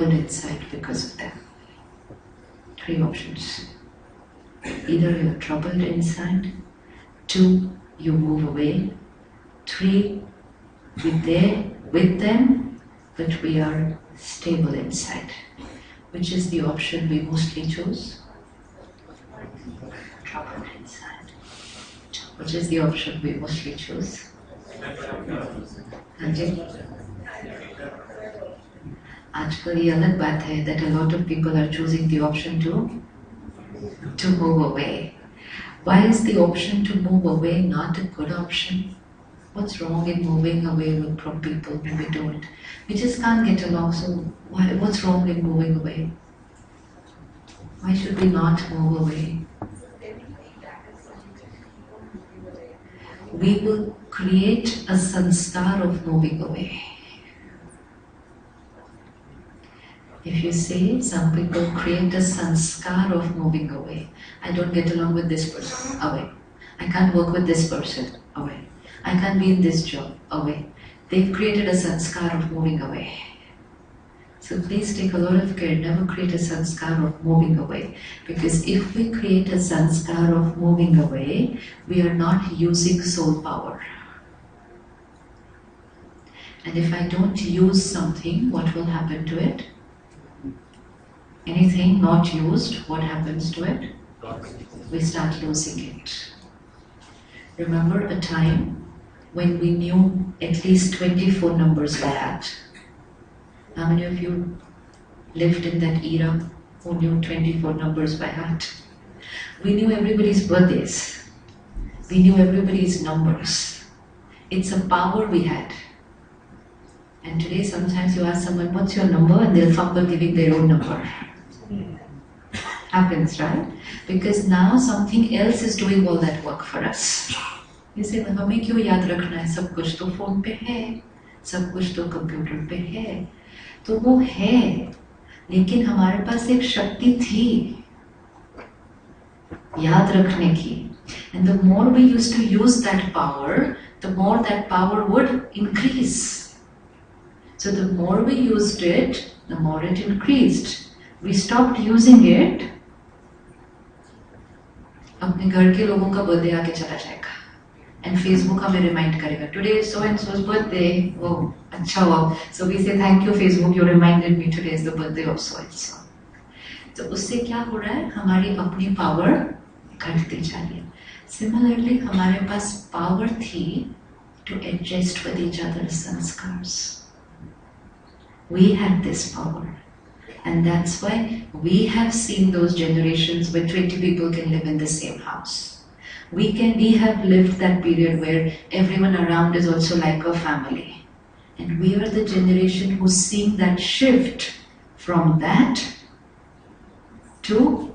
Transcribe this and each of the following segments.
inside because of them. 3 options. Either you're troubled inside, 2, you move away, 3, we're there with them, but we are stable inside. Which is the option we mostly choose? Troubled inside. Which is the option we mostly choose? आजकल ये अलग बात है that a lot of people are choosing the option to move away. Why is the option to move away not a good option? What's wrong in moving away from people when we don't? We just can't get along, so what's wrong in moving away? Why should we not move away? We will create a sanskar of moving away. If you say some people create a sanskar of moving away, I don't get along with this person, away. I can't work with this person, away. I can't be in this job, away. They've created a sanskar of moving away. So please take a lot of care, never create a sanskar of moving away. Because if we create a sanskar of moving away, we are not using soul power. And if I don't use something, what will happen to it? Anything not used, what happens to it? We start losing it. Remember a time when we knew at least 24 numbers by heart? How many of you lived in that era who knew 24 numbers by heart? We knew everybody's birthdays. We knew everybody's numbers. It's a power we had. And today sometimes you ask someone, what's your number? And they'll fumble giving their own number. Happens, right? Because now something else is doing all that work for us. You say, हमें क्यों याद रखना है? सब कुछ तो phone पे है, सब कुछ तो कंप्यूटर पे है. तो वो है, लेकिन हमारे पास एक शक्ति थी याद रखने की. And the more we used to use that power, the more that power would increase. So the more we used it, the more it increased. We stopped using it, अपने घर के लोगों का बर्थडे आके चला जाएगा. And Facebook हमें remind करेगा, today is so and so's birthday. Oh, अच्छा हुआ. So we say thank you Facebook, you reminded me today is the birthday of so and so. तो उससे क्या हो रहा है? हमारी अपनी power घटती जा रही है. Similarly, हमारे पास power थी to adjust with each other's sanskars. We had this power. And that's why we have seen those generations where 20 people can live in the same house. We have lived that period where everyone around is also like a family. And we are the generation who's seen that shift from that to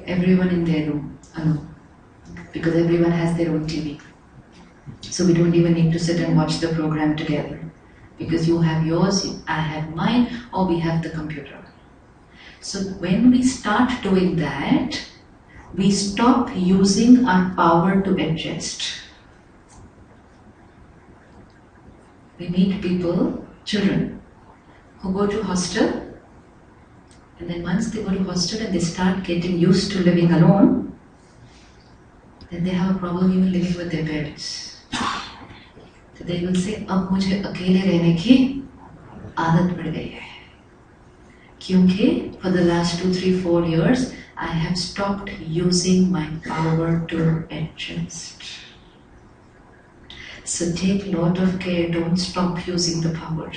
everyone in their room alone. Because everyone has their own TV. So we don't even need to sit and watch the program together. Because you have yours, I have mine, or we have the computer. So when we start doing that, we stop using our power to adjust. We meet people, children, who go to hostel, and then once they go to hostel and they start getting used to living alone, then they have a problem even living with their parents. So they will say, अब मुझे अकेले रहने की आदत पड़ गई है. क्योंकि for the last 2, 3, 4 years, I have stopped using my power to adjust. So take a lot of care, don't stop using the power.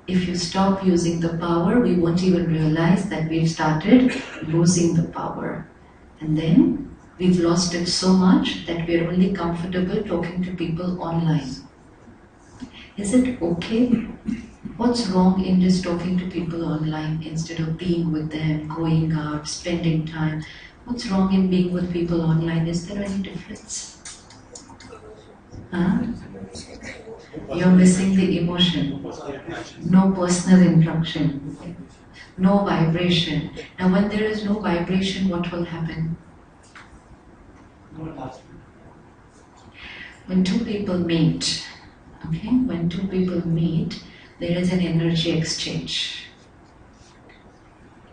If you stop using the power, we won't even realize that we've started losing the power. And then we've lost it so much that we're only comfortable talking to people online. Is it okay? What's wrong in just talking to people online instead of being with them, going out, spending time? What's wrong in being with people online? Is there any difference? Huh? You're missing the emotion. No personal interaction. No vibration. Now when there is no vibration, what will happen? When two people meet, okay, when two people meet, there is an energy exchange.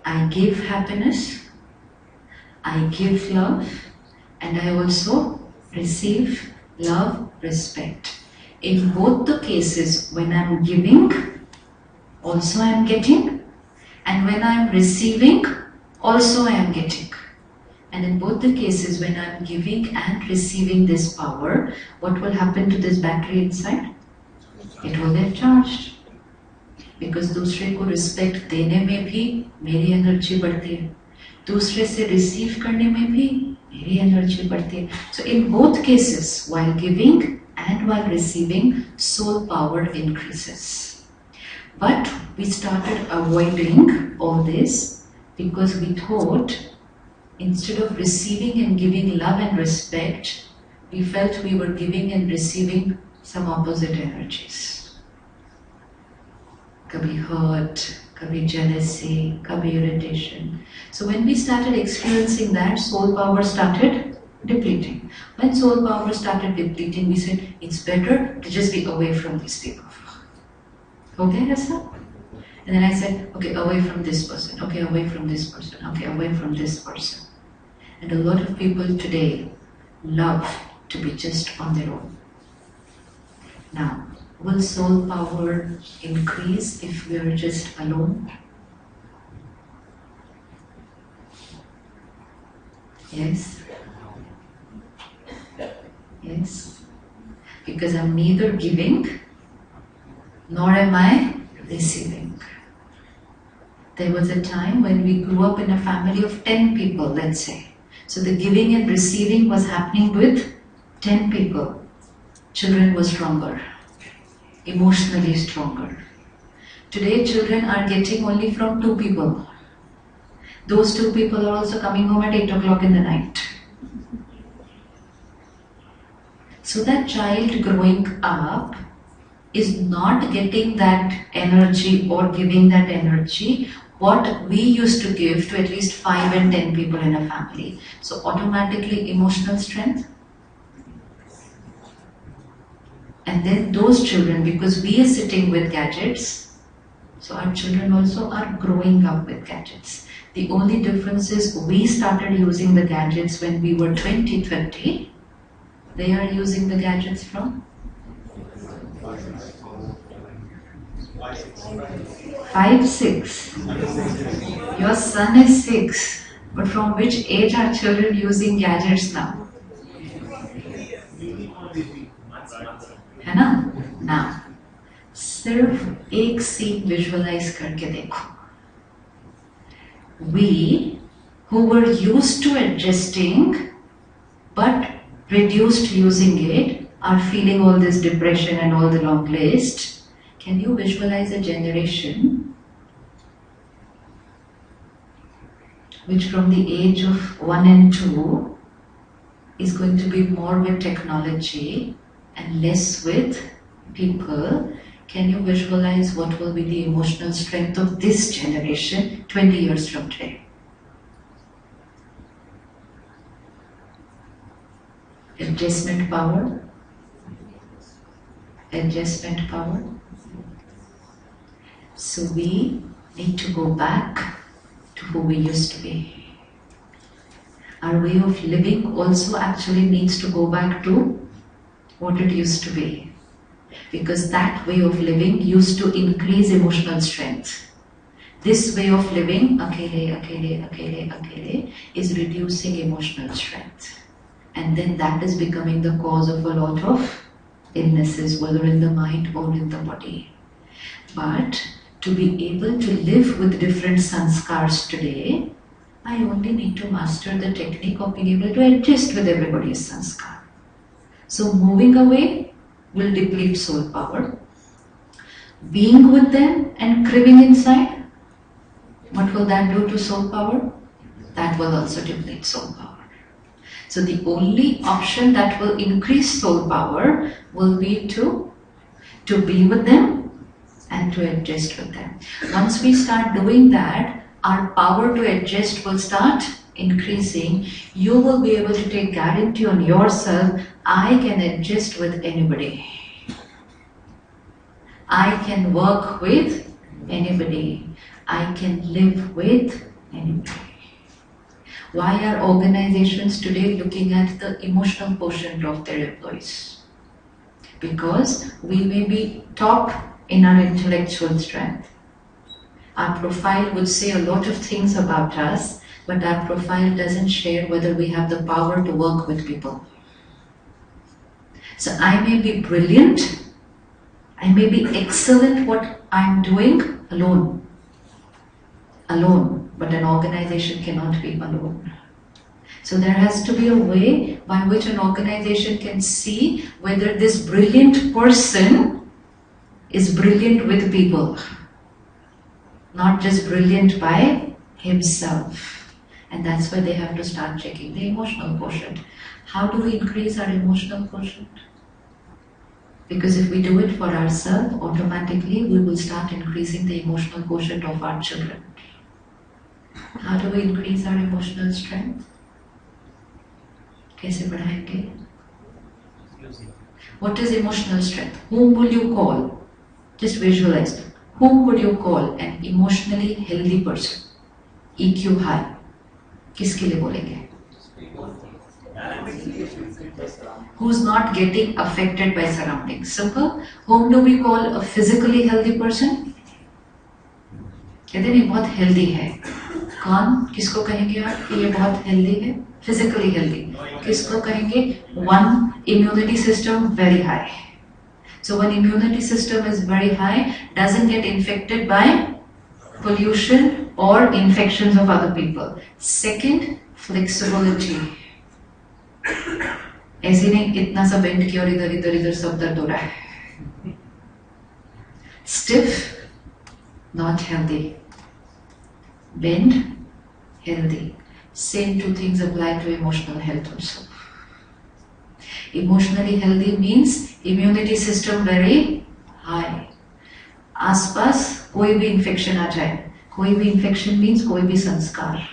I give happiness, I give love, and I also receive love, respect. In both the cases, when I am giving, also I am getting, and when I am receiving, also I am getting. And in both the cases, when I am giving and receiving this power, what will happen to this battery inside? It will get charged. Because दूसरे को respect देने में भी मेरी energy बढ़ती है, दूसरे से रिसीव करने में भी मेरी एनर्जी बढ़ती है. So in both cases, while giving and while receiving, soul power increases. But we started avoiding all this because we thought instead of receiving and giving love and respect, we felt we were giving and receiving some opposite energies. Kabhi hurt, kabhi jealousy, kabhi irritation. So when we started experiencing that, soul power started depleting. When soul power started depleting, we said it's better to just be away from these people. Okay, Rasa? And then I said, okay, away from this person, okay, away from this person, okay, away from this person. And a lot of people today love to be just on their own. Now, will soul power increase if we are just alone? Yes? Yes? Because I'm neither giving nor am I receiving. There was a time when we grew up in a family of 10 people, let's say. So the giving and receiving was happening with 10 people. Children were stronger, emotionally stronger. Today children are getting only from 2 people. Those 2 people are also coming home at 8 o'clock in the night. So that child growing up is not getting that energy or giving that energy what we used to give to at least 5 and 10 people in a family. So automatically emotional strength. And then those children, because we are sitting with gadgets, so our children also are growing up with gadgets. The only difference is we started using the gadgets when we were 20, 30. They are using the gadgets from 5, 6. Your son is 6. But from which age are children using gadgets now? है ना? Now, सिर्फ एक scene visualise करके देखो. We who were used to adjusting but reduced using it are feeling all this depression and all the long list. Can you visualize a generation which from the age of 1 and 2 is going to be more with technology and less with people? Can you visualize what will be the emotional strength of this generation 20 years from today? Adjustment power. Adjustment power. So we need to go back to who we used to be. Our way of living also actually needs to go back to what it used to be. Because that way of living used to increase emotional strength. This way of living, akele, is reducing emotional strength. And then that is becoming the cause of a lot of illnesses, whether in the mind or in the body. But to be able to live with different sanskars today, I only need to master the technique of being able to adjust with everybody's sanskar. So moving away will deplete soul power. Being with them and cribbing inside, what will that do to soul power? That will also deplete soul power. So the only option that will increase soul power will be to be with them and to adjust with them. Once we start doing that, our power to adjust will start increasing. You will be able to take guarantee on yourself, I can adjust with anybody. I can work with anybody. I can live with anybody. Why are organizations today looking at the emotional quotient of their employees? Because we may be top in our intellectual strength. Our profile would say a lot of things about us, but our profile doesn't share whether we have the power to work with people. So I may be brilliant, I may be excellent what I'm doing alone, but an organization cannot be alone. So there has to be a way by which an organization can see whether this brilliant person is brilliant with people, not just brilliant by himself. And that's why they have to start checking the emotional quotient. How do we increase our emotional quotient? Because if we do it for ourselves, automatically we will start increasing the emotional quotient of our children. How do we increase our emotional strength? कैसे बढ़ाएंगे? What is emotional strength? Whom will you call? Just visualize. Whom would you call an emotionally healthy person? EQ high. किसके लिए बोलेंगे? Who's not getting affected by surroundings? Simple. Whom do we call a physically healthy person? कहते नहीं बहुत healthy है. कौन? किसको कहेंगे आप कि ये बहुत healthy है? Physically healthy. किसको कहेंगे? One immunity system very high. So when immunity system is very high, doesn't get infected by pollution or infections of other people. Second, flexibility. ऐसे नहीं इतना सा bend किया और इधर इधर इधर सब दर्द हो रहा है. Stiff, not healthy. Bend, healthy. Same two things apply to emotional health also. Emotionally healthy means immunity system very high. आसपास कोई भी infection आ जाए, कोई भी infection means कोई भी संस्कार.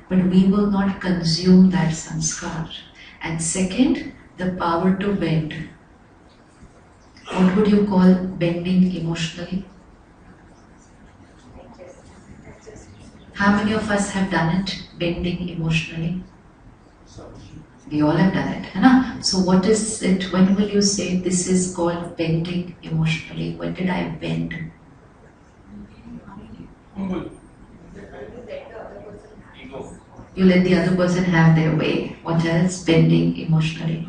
But we will not consume that sanskar. And second, the power to bend. What would you call bending emotionally? How many of us have done it, bending emotionally? We all have done it, है ना? So what is it? When will you say this is called bending emotionally? When did I bend? You let the other person have their way. What else? Bending emotionally.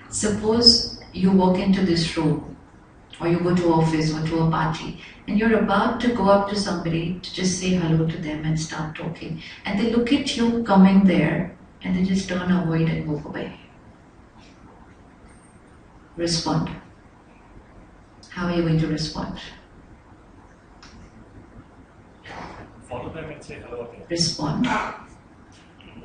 Suppose you walk into this room, or you go to office or to a party, and you're about to go up to somebody to just say hello to them and start talking, and they look at you coming there, and they just turn, avoid and move away. Respond. How are you going to respond? Follow them and say hello again. Respond.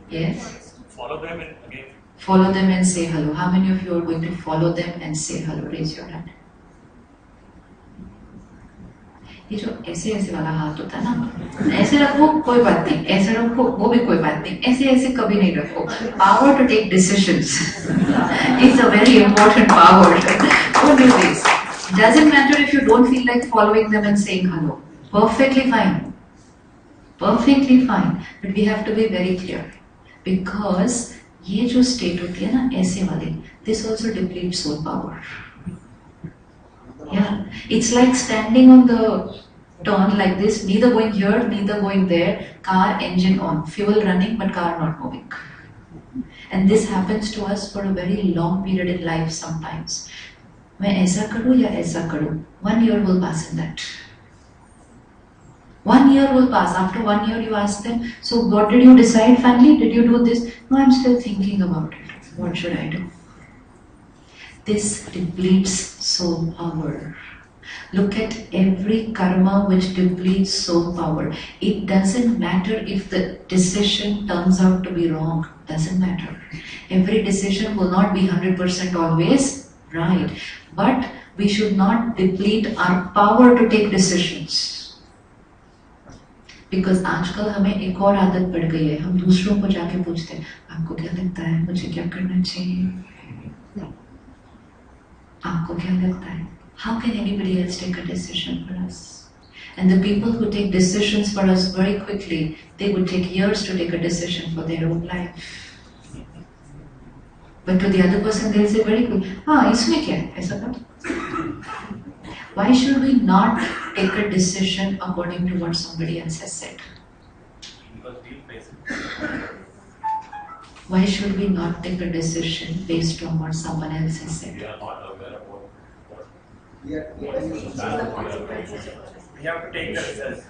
Yes? Follow them and again. Follow them and say hello. How many of you are going to follow them and say hello? Raise your hand. ये जो ऐसे ऐसे वाला हाथ होता है ना, ऐसे रखो कोई बात नहीं, ऐसे रखो वो भी कोई बात नहीं, ऐसे ऐसे कभी नहीं रखो. Power to take decisions is a very important power. Don't do this. Doesn't matter if you don't feel like following them and saying hello. Perfectly fine. Perfectly fine. But we have to be very clear. Because ये जो state होती है ना ऐसे वाली, this also depletes soul power. Yeah, it's like standing on the turn like this, neither going here, neither going there, car engine on, fuel running but car not moving. And this happens to us for a very long period in life sometimes. मैं ऐसा करूँ या ऐसा करूँ? 1 year will pass in that. 1 year will pass. After 1 year you ask them, so what did you decide finally? Did you do this? No, I'm still thinking about it. What should I do? This depletes soul power. Look at every karma which depletes soul power. It doesn't matter if the decision turns out to be wrong. Doesn't matter. Every decision will not be 100% always right. But we should not deplete our power to take decisions. Because आजकल हमें एक और आदत पड़ गई है, हम दूसरों को जाके पूछते हैं, आपको क्या लगता है, मुझे क्या करना चाहिए? आपको क्या लगता है? How can anybody else take a decision for us? And the people who take decisions for us very quickly, they would take years to take a decision for their own life. But to the other person, they'll say very quick, इसमें क्या है? ऐसा कर. Why should we not take a decision according to what somebody else has said? Because we face it. Why should we not take a decision based on what someone else has said? We are not aware of what We have to take the result.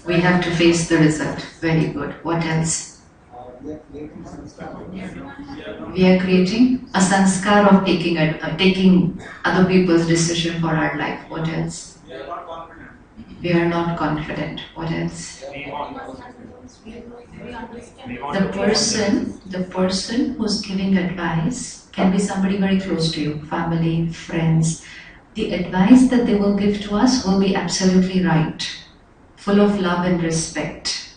We have to face the result. Very good. What else? We are creating a sanskar of taking other people's decision for our life. What else? We are not confident. We are not confident. What else? The person who's giving advice can be somebody very close to you, family, friends. The advice that they will give to us will be absolutely right, full of love and respect.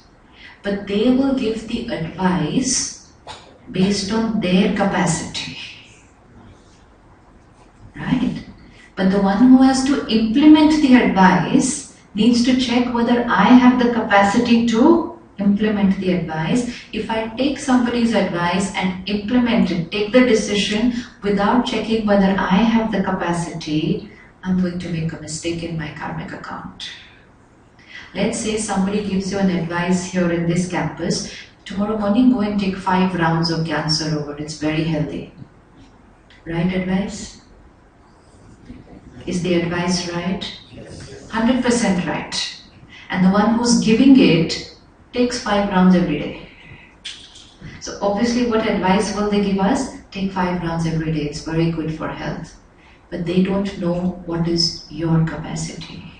But they will give the advice based on their capacity. Right? But the one who has to implement the advice needs to check whether I have the capacity to implement the advice. If I take somebody's advice and implement it, take the decision without checking whether I have the capacity, I'm going to make a mistake in my karmic account. Let's say somebody gives you an advice here in this campus, tomorrow morning go and take 5 rounds of Gyan Sarovar, it's very healthy. Right advice? Is the advice right? 100% right. And the one who's giving it takes 5 rounds every day. So obviously what advice will they give us? Take 5 rounds every day, it's very good for health. But they don't know what is your capacity.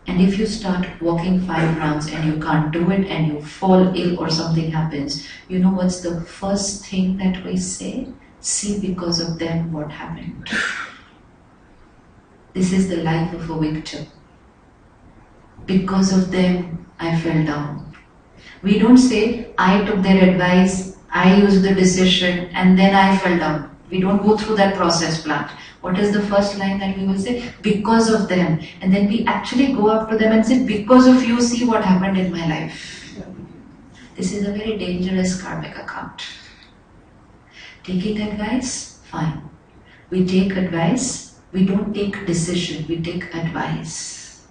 And if you start walking 5 rounds and you can't do it and you fall ill or something happens, you know what's the first thing that we say? See, because of them what happened. This is the life of a victim. Because of them I fell down. We don't say, I took their advice, I used the decision, and then I fell down. We don't go through that process plant. What is the first line that we will say? Because of them. And then we actually go up to them and say, because of you, see what happened in my life. This is a very dangerous karmic account. Taking advice? Fine. We take advice, we don't take decision, we take advice.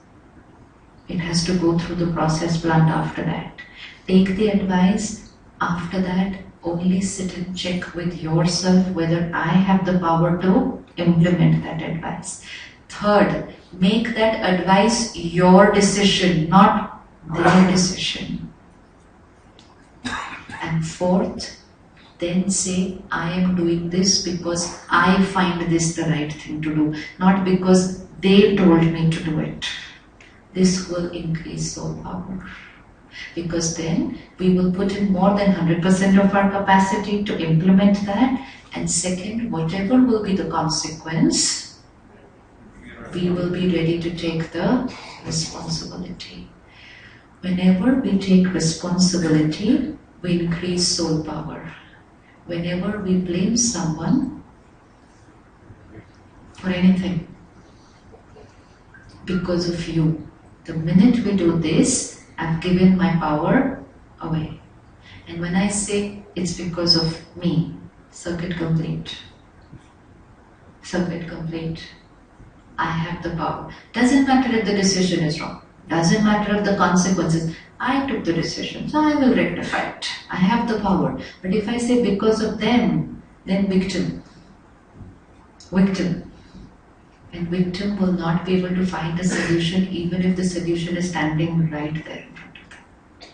It has to go through the process plant after that. Take the advice, after that only sit and check with yourself whether I have the power to implement that advice. Third, make that advice your decision, not their decision. And fourth, then say, I am doing this because I find this the right thing to do, not because they told me to do it. This will increase soul power. Because then we will put in more than 100% of our capacity to implement that. And second, whatever will be the consequence, we will be ready to take the responsibility. Whenever we take responsibility, we increase soul power. Whenever we blame someone for anything, because of you, the minute we do this, I've given my power away. And when I say it's because of me, circuit complete. Circuit complete. I have the power. Doesn't matter if the decision is wrong. Doesn't matter if the consequences. I took the decision, so I will rectify it. I have the power. But if I say because of them, then victim. Victim. And victim will not be able to find a solution even if the solution is standing right there in front of them.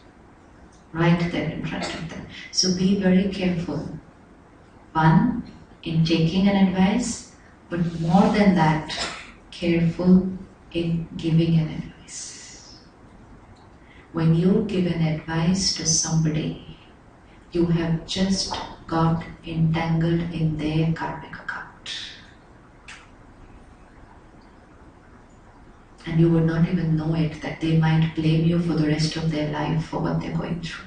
Right there in front of them. So be very careful. One, in taking an advice, but more than that, careful in giving an advice. When you give an advice to somebody, you have just got entangled in their karmic account. And you would not even know it, that they might blame you for the rest of their life for what they're going through.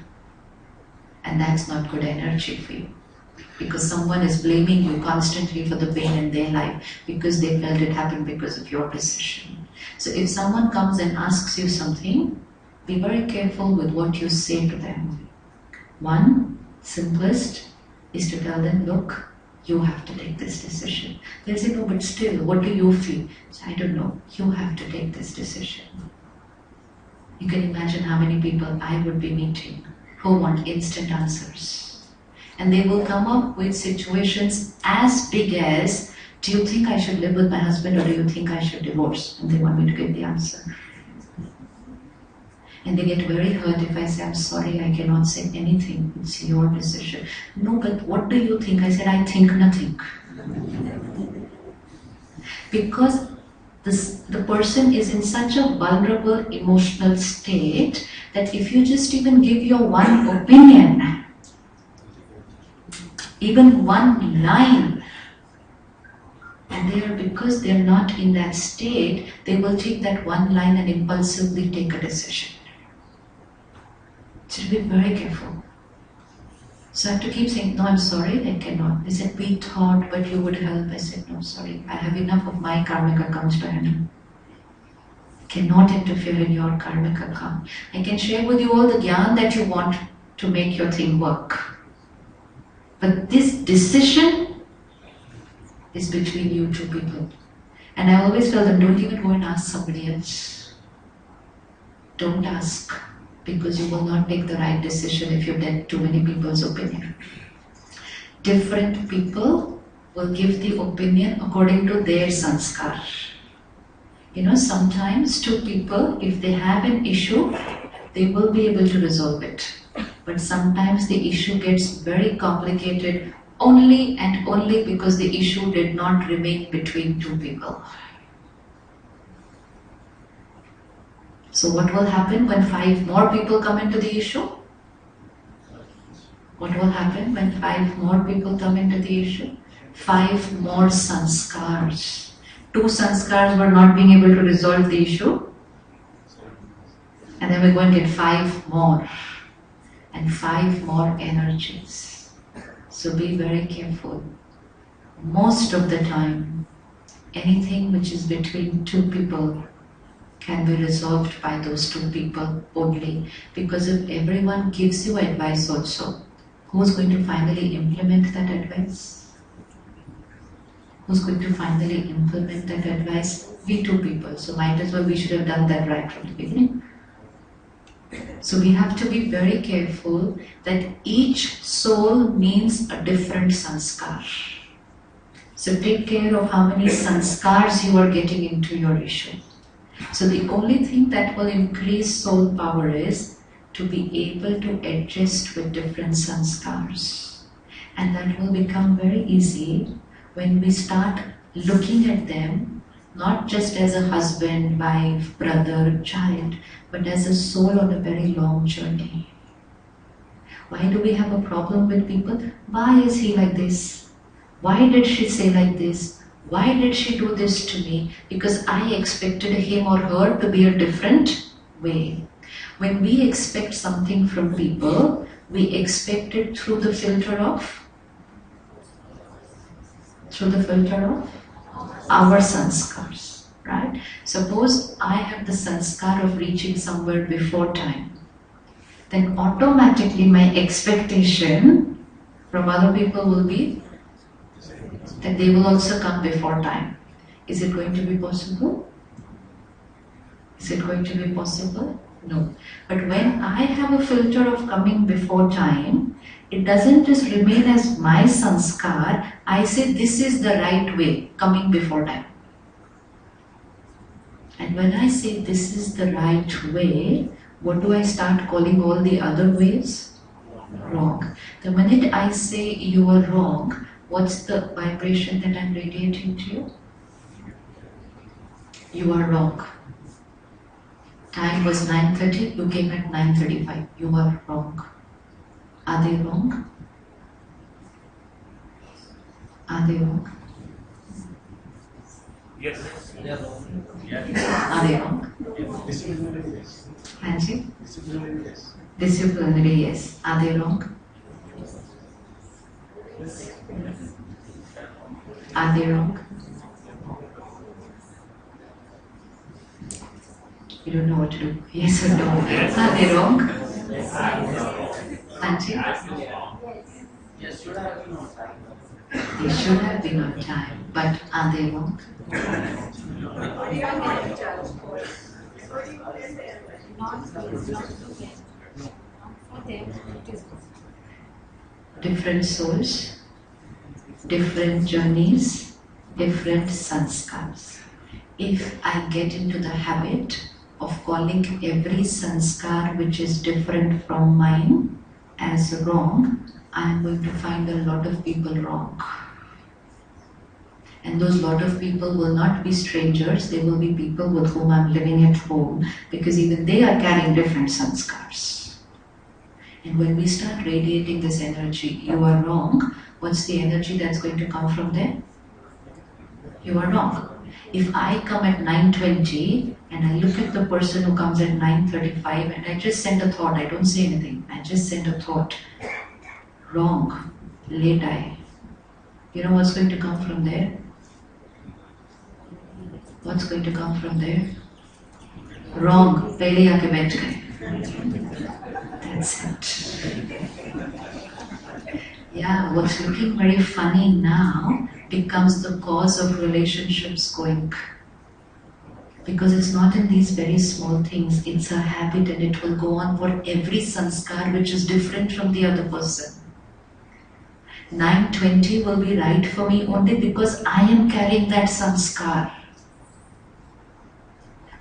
And that's not good energy for you. because someone is blaming you constantly for the pain in their life because they felt it happened because of your decision. So if someone comes and asks you something, be very careful with what you say to them. One, simplest, is to tell them, look, you have to take this decision. They'll say, no, but still, what do you feel? So, I don't know, you have to take this decision. You can imagine how many people I would be meeting who want instant answers. And they will come up with situations as big as, do you think I should live with my husband or do you think I should divorce? And they want me to give the answer. And they get very hurt if I say, I'm sorry, I cannot say anything. It's your decision. No, but what do you think? I said, I think nothing. Because the person is in such a vulnerable emotional state that if you just even give your one opinion, even one line, and because they're not in that state, they will take that one line and impulsively take a decision. So be very careful. So I have to keep saying, no, I'm sorry, I cannot. They said, we thought, but you would help. I said, no, sorry, I have enough of my karmic accounts to handle. Cannot interfere in your karmic account. I can share with you all the gyan that you want to make your thing work. But this decision is between you two people. And I always tell them, don't even go and ask somebody else. Don't ask, because you will not take the right decision if you get too many people's opinion. Different people will give the opinion according to their sanskar. You know, sometimes two people, if they have an issue, they will be able to resolve it. But sometimes the issue gets very complicated only and only because the issue did not remain between two people. So what will happen when 5 more people come into the issue? What will happen when 5 more people come into the issue? 5 more sanskars. 2 sanskars were not being able to resolve the issue. And then we're going to get 5 more. And 5 more energies. So be very careful. Most of the time, anything which is between 2 people can be resolved by those 2 people only. Because if everyone gives you advice also, who's going to finally implement that advice? Who's going to finally implement that advice? We 2 people. So might as well we should have done that right from the beginning. So we have to be very careful that each soul means a different sanskar. So take care of how many sanskars you are getting into your issue. So the only thing that will increase soul power is to be able to adjust with different sanskars. And that will become very easy when we start looking at them not just as a husband, wife, brother, child, but as a soul on a very long journey. Why do we have a problem with people? Why is he like this? Why did she say like this? Why did she do this to me? Because I expected him or her to be a different way. When we expect something from people, we expect it through the filter of our sanskars, right? Suppose I have the sanskar of reaching somewhere before time, then automatically my expectation from other people will be that they will also come before time. Is it going to be possible? Is it going to be possible? No. But when I have a filter of coming before time, it doesn't just remain as my sanskar. I say this is the right way, coming before time. And when I say this is the right way, what do I start calling all the other ways? Wrong. The minute I say you are wrong, what's the vibration that I'm radiating to you? You are wrong. Time was 9:30, you came at 9:35. You are wrong. Are they wrong? Are they wrong? Yes. Yes. Are they wrong? Hanji? Disciplinary, yes. Are they wrong? Are they wrong? You don't know what to do. Yes or no? Are they wrong? Auntie? Yes, should have been on time. They should have been on time, but are they wrong? Different souls, different journeys, different sanskars. If I get into the habit of calling every sanskar which is different from mine as wrong, I am going to find a lot of people wrong. And those lot of people will not be strangers, they will be people with whom I'm living at home, because even they are carrying different sanskars. And when we start radiating this energy, you are wrong, what's the energy that's going to come from there? You are wrong. If I come at 9:20 and I look at the person who comes at 9:35 and I just send a thought, I don't say anything, I just send a thought, wrong, late eye. You know what's going to come from there? What's going to come from there? Wrong, pehle aake baith gaye. That's it. Yeah, what's looking very funny now becomes the cause of relationships going. Because it's not in these very small things, it's a habit and it will go on for every sanskar which is different from the other person. 9:20 will be right for me only because I am carrying that sanskar.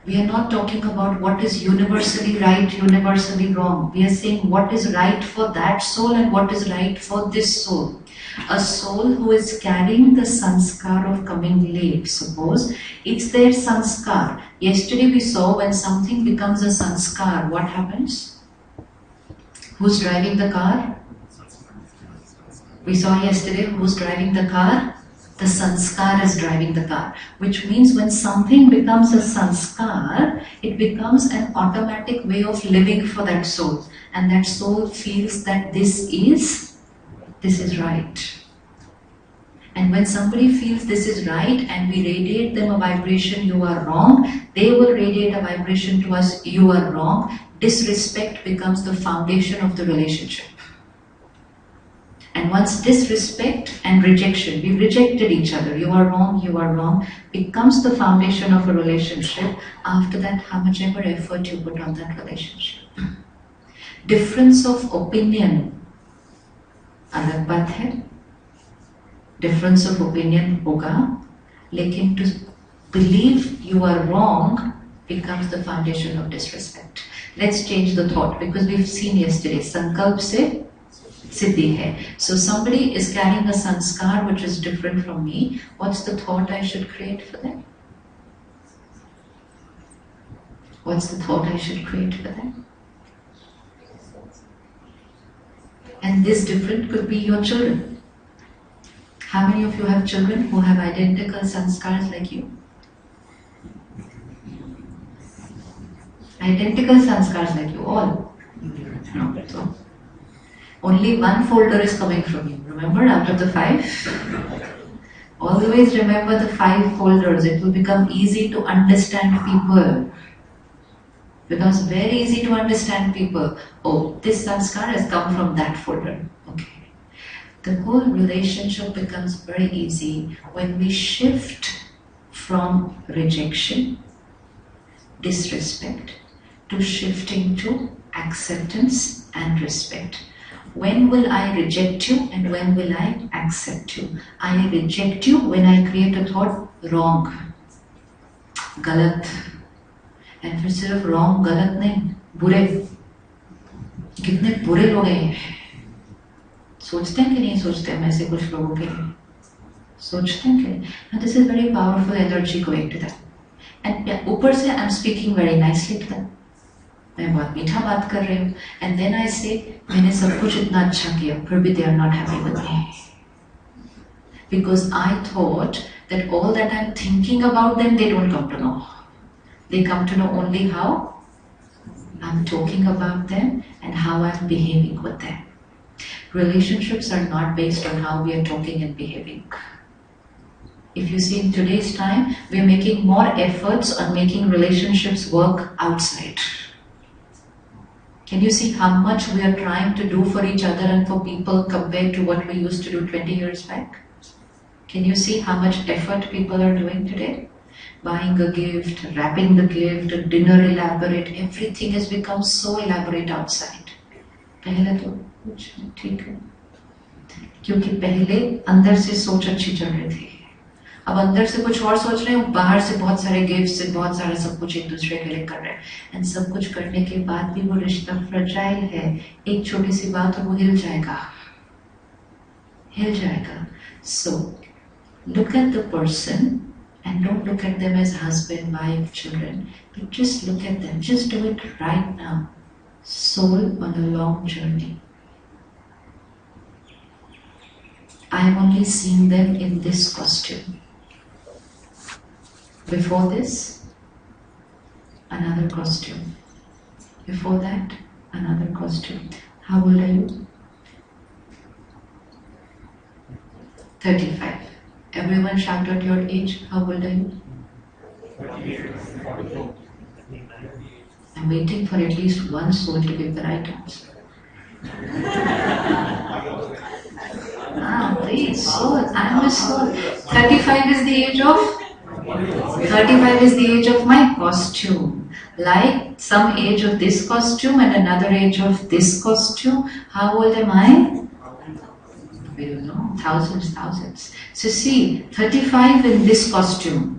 We are not talking about what is universally right, universally wrong. We are saying what is right for that soul and what is right for this soul. A soul who is carrying the sanskar of coming late, suppose it's their sanskar. Yesterday we saw when something becomes a sanskar, what happens? Who's driving the car? We saw yesterday who's driving the car? The sanskar is driving the car, which means when something becomes a sanskar, it becomes an automatic way of living for that soul, and that soul feels that this is right. And when somebody feels this is right and we radiate them a vibration, you are wrong, they will radiate a vibration to us, you are wrong. Disrespect becomes the foundation of the relationship. And once disrespect and rejection, we rejected each other, you are wrong, becomes the foundation of a relationship. After that, how much ever effort you put on that relationship. Difference of opinion, अलग बात है. Difference of opinion होगा, लेकिन to believe you are wrong becomes the foundation of disrespect. Let's change the thought, because we've seen yesterday, sankalp se siddhi hai. So somebody is carrying a sanskar which is different from me. What's the thought I should create for them? What's the thought I should create for them? And this different could be your children. How many of you have children who have identical sanskars like you? Identical sanskars like you, all. No. So, only one folder is coming from you. Remember, out of the 5? Always remember the 5 folders. It will become easy to understand people. It becomes very easy to understand people. Oh, this sanskar has come from that folder. Okay. The whole relationship becomes very easy when we shift from rejection, disrespect, to shifting to acceptance and respect. When will I reject you and when will I accept you? I reject you when I create a thought, wrong, galat. And फिर सिर्फ wrong, गलत नहीं, बुरे. कितने बुरे लोग हैं. सोचते हैं कि नहीं सोचते हैं ऐसे कुछ लोगों के लिए? सोचते हैं कि नहीं? Now this is very powerful energy going to them. And ऊपर से I'm speaking very nicely to them. मैं बहुत मीठा बात कर रही हूँ. And then I say, मैंने सब कुछ इतना अच्छा किया, फिर भी they are not happy with me. Because I thought that all that I'm thinking about them, they don't come to know. They come to know only how I'm talking about them and how I'm behaving with them. Relationships are not based on how we are talking and behaving. If you see in today's time, we are making more efforts on making relationships work outside. Can you see how much we are trying to do for each other and for people compared to what we used to do 20 years back? Can you see how much effort people are doing today? Buying a gift, wrapping the gift, a dinner elaborate, everything has become so elaborate outside. पहले तो कुछ ठीक है, क्योंकि पहले अंदर से सोच अच्छी चल रही थी. अब अंदर से कुछ और सोच रहे हैं, बाहर से बहुत सारे गिफ्ट से बहुत सारा सब कुछ एक दूसरे के लिए कर रहे हैं. एंड सब कुछ करने के बाद भी वो रिश्ता फ्रजाइल है. एक छोटी सी बात और वो हिल जाएगा. So look at the person and don't look at them as husband, wife, children, but just look at them. Just do it right now. Soul on a long journey. I am only seeing them in this costume. Before this, another costume. Before that, another costume. How old are you? 35. Everyone shout out your age. How old are you? I'm waiting for at least one soul to give the right answer. Please, soul. I'm a soul. 35 is the age of? 35 is the age of my costume. Like some age of this costume and another age of this costume. How old am I? We don't know. Thousands. So see, 35 in this costume.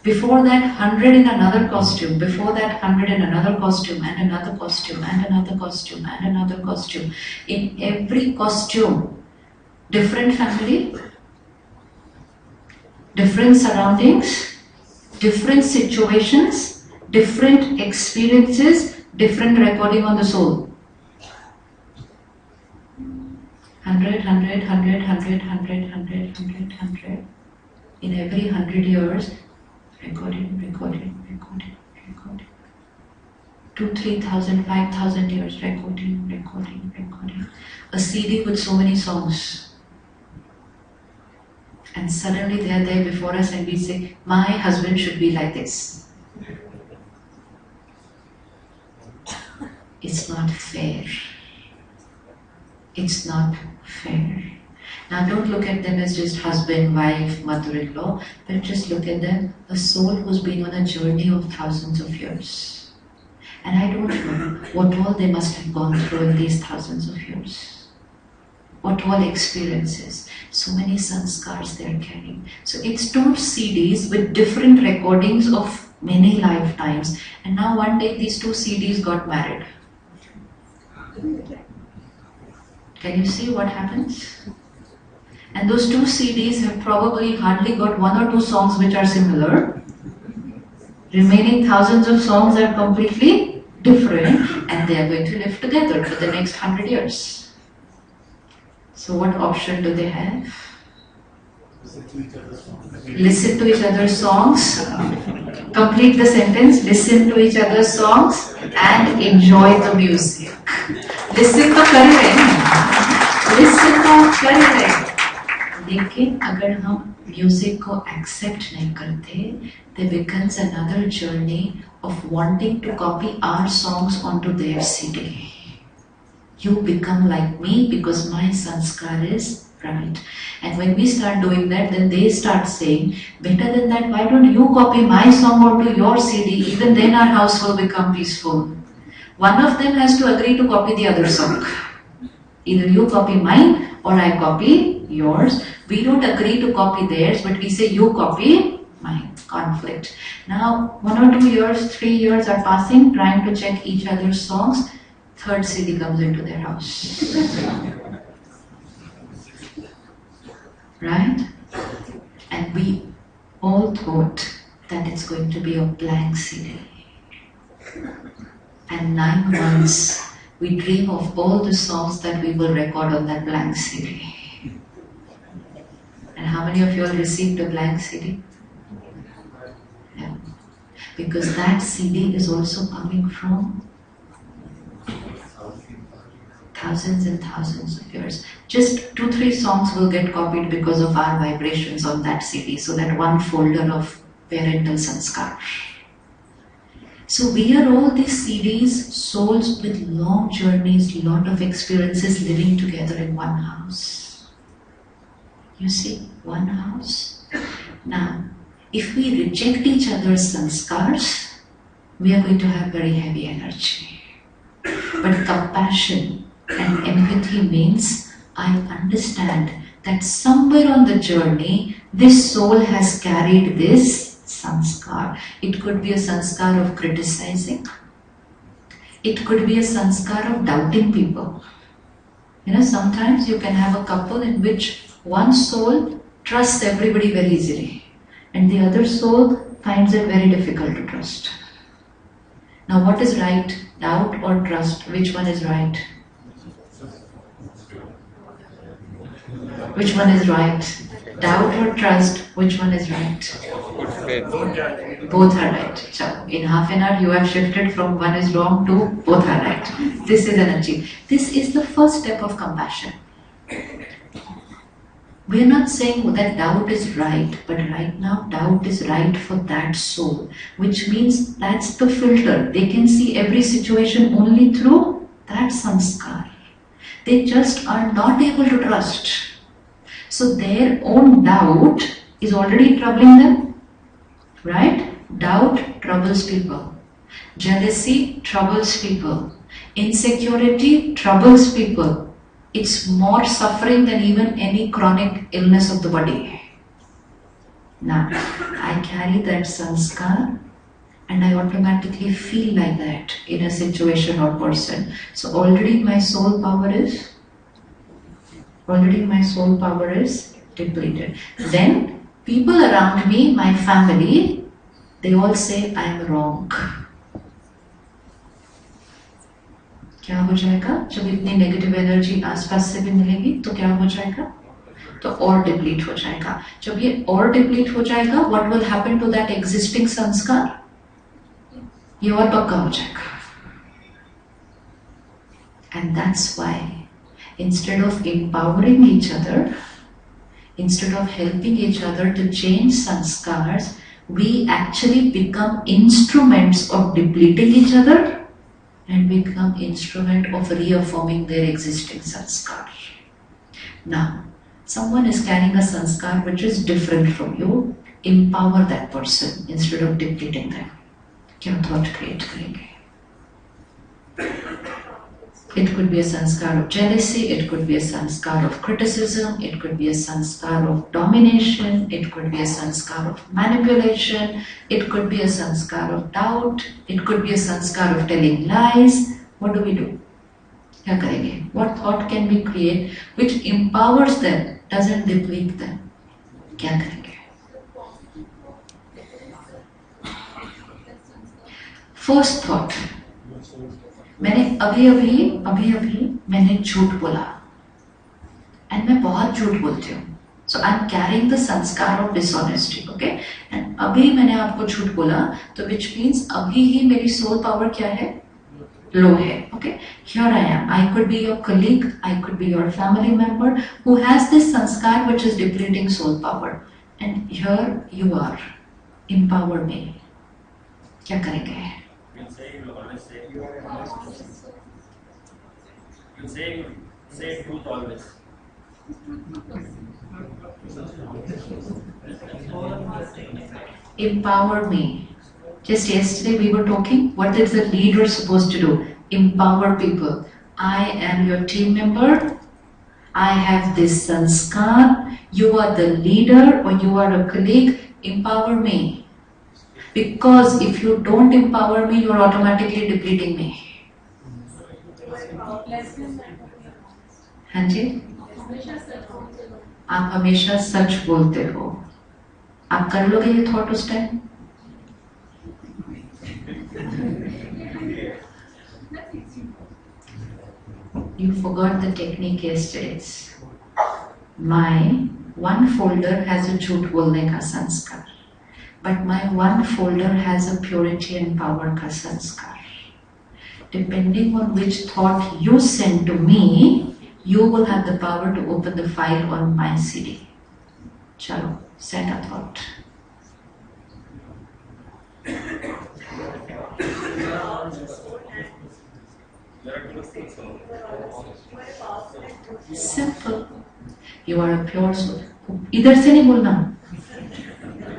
Before that, 100 in another costume. Before that, 100 in another costume, and another costume, and another costume, and another costume. In every costume, different family, different surroundings, different situations, different experiences, different recording on the soul. 100. In every 100 years, recording. 2,000, 3,000, 5,000 years, recording. A CD with so many songs. And suddenly they are there before us and we say, my husband should be like this. It's not fair. It's not fair. Now don't look at them as just husband, wife, mother-in-law, but just look at them, a soul who's been on a journey of thousands of years. And I don't know what all they must have gone through in these thousands of years. What all experiences. So many sanskars they are carrying. So it's two CDs with different recordings of many lifetimes. And now one day these two CDs got married. Can you see what happens? And those two CDs have probably hardly got one or two songs which are similar. Remaining thousands of songs are completely different and they are going to live together for the next 100 years. So what option do they have? Listen to each other's songs. Complete the sentence. Listen to each other's songs and enjoy the music. Listen to कर रहे हैं. Listen to कर रहे हैं. लेकिन अगर हम music को एक्सेप्ट नहीं करते, there becomes another journey of wanting to copy our songs onto their CD. You become like me because my sanskar is right. And when we start doing that, then they start saying, better than that, why don't you copy my song onto your CD? Even then our house will become peaceful. One of them has to agree to copy the other song. Either you copy mine or I copy yours. We don't agree to copy theirs, but we say you copy mine. Conflict. Now 1 or 2 years, 3 years are passing, trying to check each other's songs. Third CD comes into their house. Right? And we all thought that it's going to be a blank CD. And 9 months, we dream of all the songs that we will record on that blank CD. And how many of you all received a blank CD? Yeah. Because that CD is also coming from thousands and thousands of years. Just 2-3 songs will get copied because of our vibrations on that CD. So that one folder of parental sanskar. So we are all these CDs, souls with long journeys, lot of experiences living together in one house. You see, one house. Now, if we reject each other's sanskars, we are going to have very heavy energy. But compassion and empathy means I understand that somewhere on the journey, this soul has carried this sanskar. It could be a sanskar of criticizing. It could be a sanskar of doubting people. You know, sometimes you can have a couple in which one soul trusts everybody very easily and the other soul finds it very difficult to trust. Now what is right? Doubt or trust? Which one is right? Which one is right? Doubt or trust? Which one is right? Both are right. So in half an hour you have shifted from one is wrong to both are right. This is energy. This is the first step of compassion. We are not saying that doubt is right, but right now doubt is right for that soul, which means that's the filter. They can see every situation only through that sanskar. They just are not able to trust. So their own doubt is already troubling them, right? Doubt troubles people. Jealousy troubles people. Insecurity troubles people. It's more suffering than even any chronic illness of the body. Now, I carry that sanskar and I automatically feel like that in a situation or person. So already my soul power is depleted. Then people around me, my family, they all say I am wrong. क्या हो जाएगा? जब इतनी negative energy आसपास से भी मिलेगी तो क्या हो जाएगा? तो और डिप्लीट हो जाएगा. जब ये और डिप्लीट हो जाएगा, what will happen to that existing संस्कार? ये और पक्का हो जाएगा. And that's why instead of empowering each other, instead of helping each other to change sanskars, we actually become instruments of depleting each other and become instrument of reaffirming their existing sanskar. Now, someone is carrying a sanskar which is different from you. Empower that person instead of depleting them. क्या thought create करेंगे? It could be a sanskar of jealousy, it could be a sanskar of criticism, it could be a sanskar of domination, it could be a sanskar of manipulation, it could be a sanskar of doubt, it could be a sanskar of telling lies. What do we do? क्या करेंगे? What thought can we create which empowers them, doesn't deplete them? क्या करेंगे? First thought. मैंने अभी मैंने झूठ बोला and मैं बहुत झूठ बोलती हूँ. सो आई एम कैरिंग द संस्कार ऑफ डिसऑनेस्टी. ओके, एंड अभी मैंने आपको झूठ बोला तो विच मीन्स अभी ही मेरी सोल पावर क्या है? लो है. Okay, here I am. I could be your colleague, I could be your family member who has this sanskar which is depleting soul power, and here you are. Empower me. क्या करेंगे? You say truth always. Empower me. Just yesterday we were talking, what is the leader supposed to do? Empower people. I am your team member. I have this sanskar. You are the leader or you are a colleague. Empower me. Because if you don't empower me, you are automatically depleting me. हाँ जी, आप हमेशा सच बोलते हो. आप कर लोगे ये thought उस time? You forgot the technique yesterday. My one folder has a झूठ बोलने का संस्कार, but my one folder has a purity and power का संस्कार. depending on which thought you send to me, you will have the power to open the file on my CD. Chalo, send a thought. Simple. You are a pure soul. इधर से नहीं बोलना.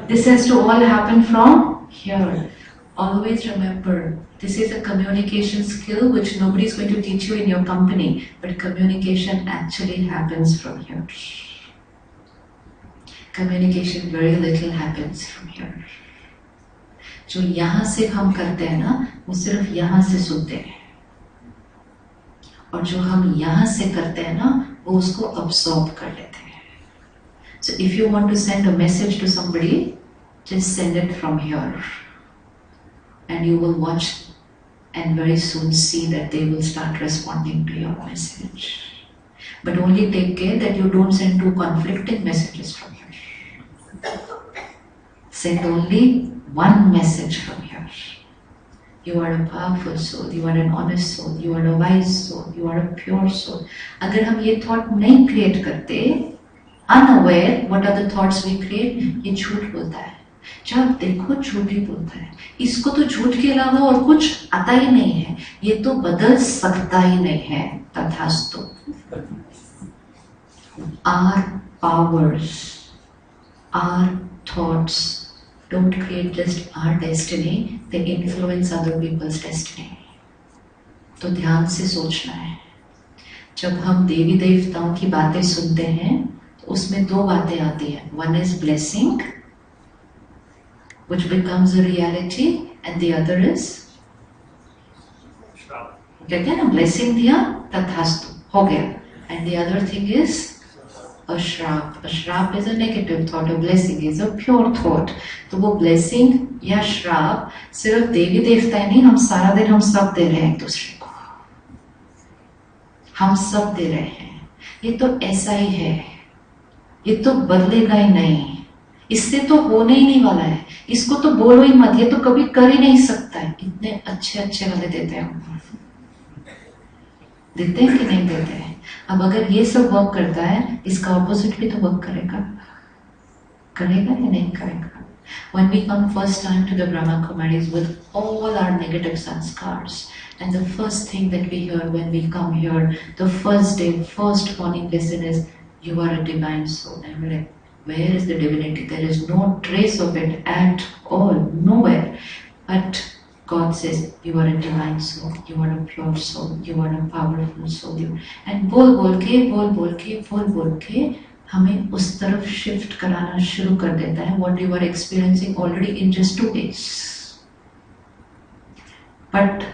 This has to all happen from here. Always remember, this is a communication skill which nobody is going to teach you in your company, but communication actually happens from here. Communication, very little happens from here. जो यहाँ से हम करते हैं ना, वो सिर्फ यहाँ से सुनते हैं. और जो हम यहाँ से करते हैं ना, वो उसको absorb कर लेते हैं. So if you want to send a message to somebody, just send it from here. And you will watch and very soon see that they will start responding to your message. But only take care that you don't send two conflicting messages from here. Send only one message from here. You are a powerful soul, you are an honest soul, you are a wise soul, you are a pure soul. अगर हम ये thought नहीं create करते, unaware, what are the thoughts we create? ये झूठ बोलता है. जब देखो झूठ ही बोलता है. इसको तो झूठ के अलावा और कुछ आता ही नहीं है. ये तो बदल सकता ही नहीं है. तथास्तु. Our powers, our thoughts don't create just our destiny, they influence other people's destiny. तो ध्यान से सोचना है. जब हम देवी देवताओं की बातें सुनते हैं, तो उसमें दो बातें आती हैं. One is blessing, which becomes a reality, and the other is, कहते हैं ना, blessing दिया, तथास्तु, हो गया. And the other thing is a shrap. A shrap is a negative thought, a blessing is a pure thought. तो वो blessing या shrap सिर्फ देवी देवता ही नहीं, हम सारा दिन हम सब दे रहे हैं एक दूसरे को. हम सब दे रहे हैं. ये तो ऐसा ही है, ये तो बदलेगा ही नहीं, इससे तो होने ही नहीं वाला है, इसको तो बोलो ही मत, ये तो कभी कर ही नहीं सकता है. इतने अच्छे अच्छे वाले देते हैं हम. देते हैं कि नहीं देते हैं? अब अगर ये सब वर्क करता है, इसका ऑपोजिट भी तो वर्क करेगा. करेगा या नहीं करेगा? When we come first time to the Brahma Kumaris with all our negative sanskars, and the first thing that we hear when we come here, the first day, first morning lesson is, you are a divine soul. And we're like, where is the divinity? There is no trace of it at all, nowhere. But God says, you are a divine soul, you are a pure soul, you are a powerful soul. And बोल बोल के हमें उस तरफ shift कराना शुरू कर देता है, what you are experiencing already in just 2 days. But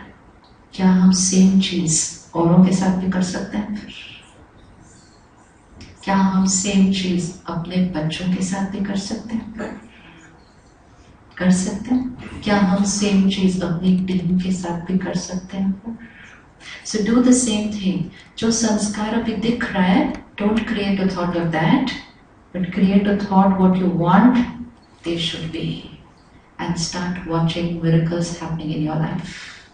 क्या हम same चीज औरों के साथ भी कर सकते हैं फिर? क्या हम सेम चीज अपने बच्चों के साथ भी कर सकते हैं? कर सकते हैं? क्या हम सेम चीज अपनी टीम के साथ भी कर सकते हैं? So do the same thing. जो संस्कार अभी दिख रहा है, don't create a thought of that, but create a thought what you want they should be, and start watching miracles happening in your life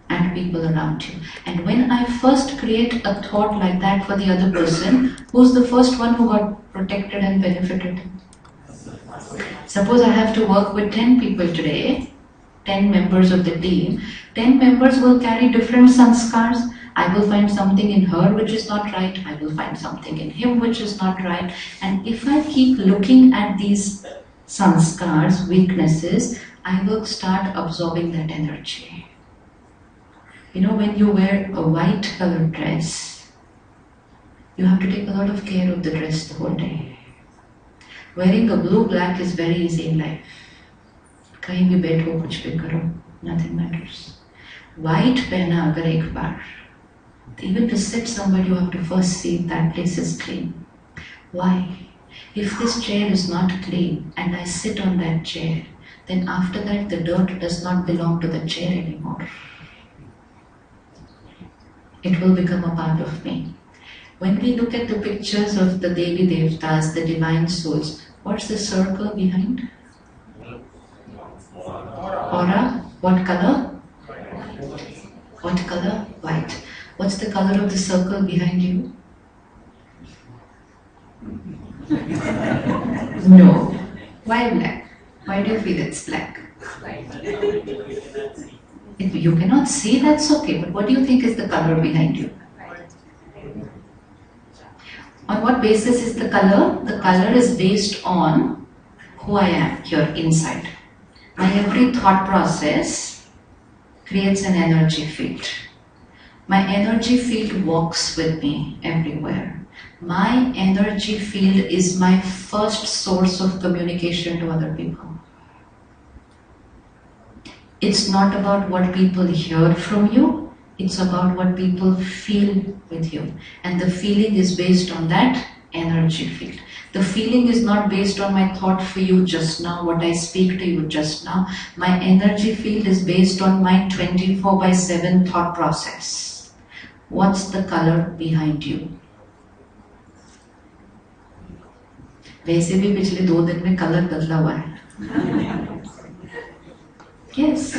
and people around you. And when I first create a thought like that for the other person, who's the first one who got protected and benefited? Suppose I have to work with 10 people today, 10 members of the team. 10 members will carry different sanskars. I will find something in her which is not right. I will find something in him which is not right. And if I keep looking at these sanskars, weaknesses, I will start absorbing that energy. You know, when you wear a white colored dress, you have to take a lot of care of the dress the whole day. Wearing a blue black is very easy in life. कहीं भी बैठो, कुछ भी करो, nothing matters. White पहना अगर एक बार, even to sit somewhere you have to first see that place is clean. Why? If this chair is not clean and I sit on that chair, then after that the dirt does not belong to the chair anymore. It will become a part of me. When we look at the pictures of the Devi Devtas, the divine souls, what's the circle behind? Aura. What color? What color? White. What's the color of the circle behind you? No. Why black? Why do you feel it's black? If you cannot see, that's okay. But what do you think is the color behind you? On what basis is the color? The color is based on who I am here inside. My every thought process creates an energy field. My energy field walks with me everywhere. My energy field is my first source of communication to other people. It's not about what people hear from you, it's about what people feel with you. And the feeling is based on that energy field. The feeling is not based on my thought for you just now, what I speak to you just now. My energy field is based on my 24/7 thought process. What's the color behind you? वैसे भी पिछले 2 दिन में colour बदला हुआ है. Yes,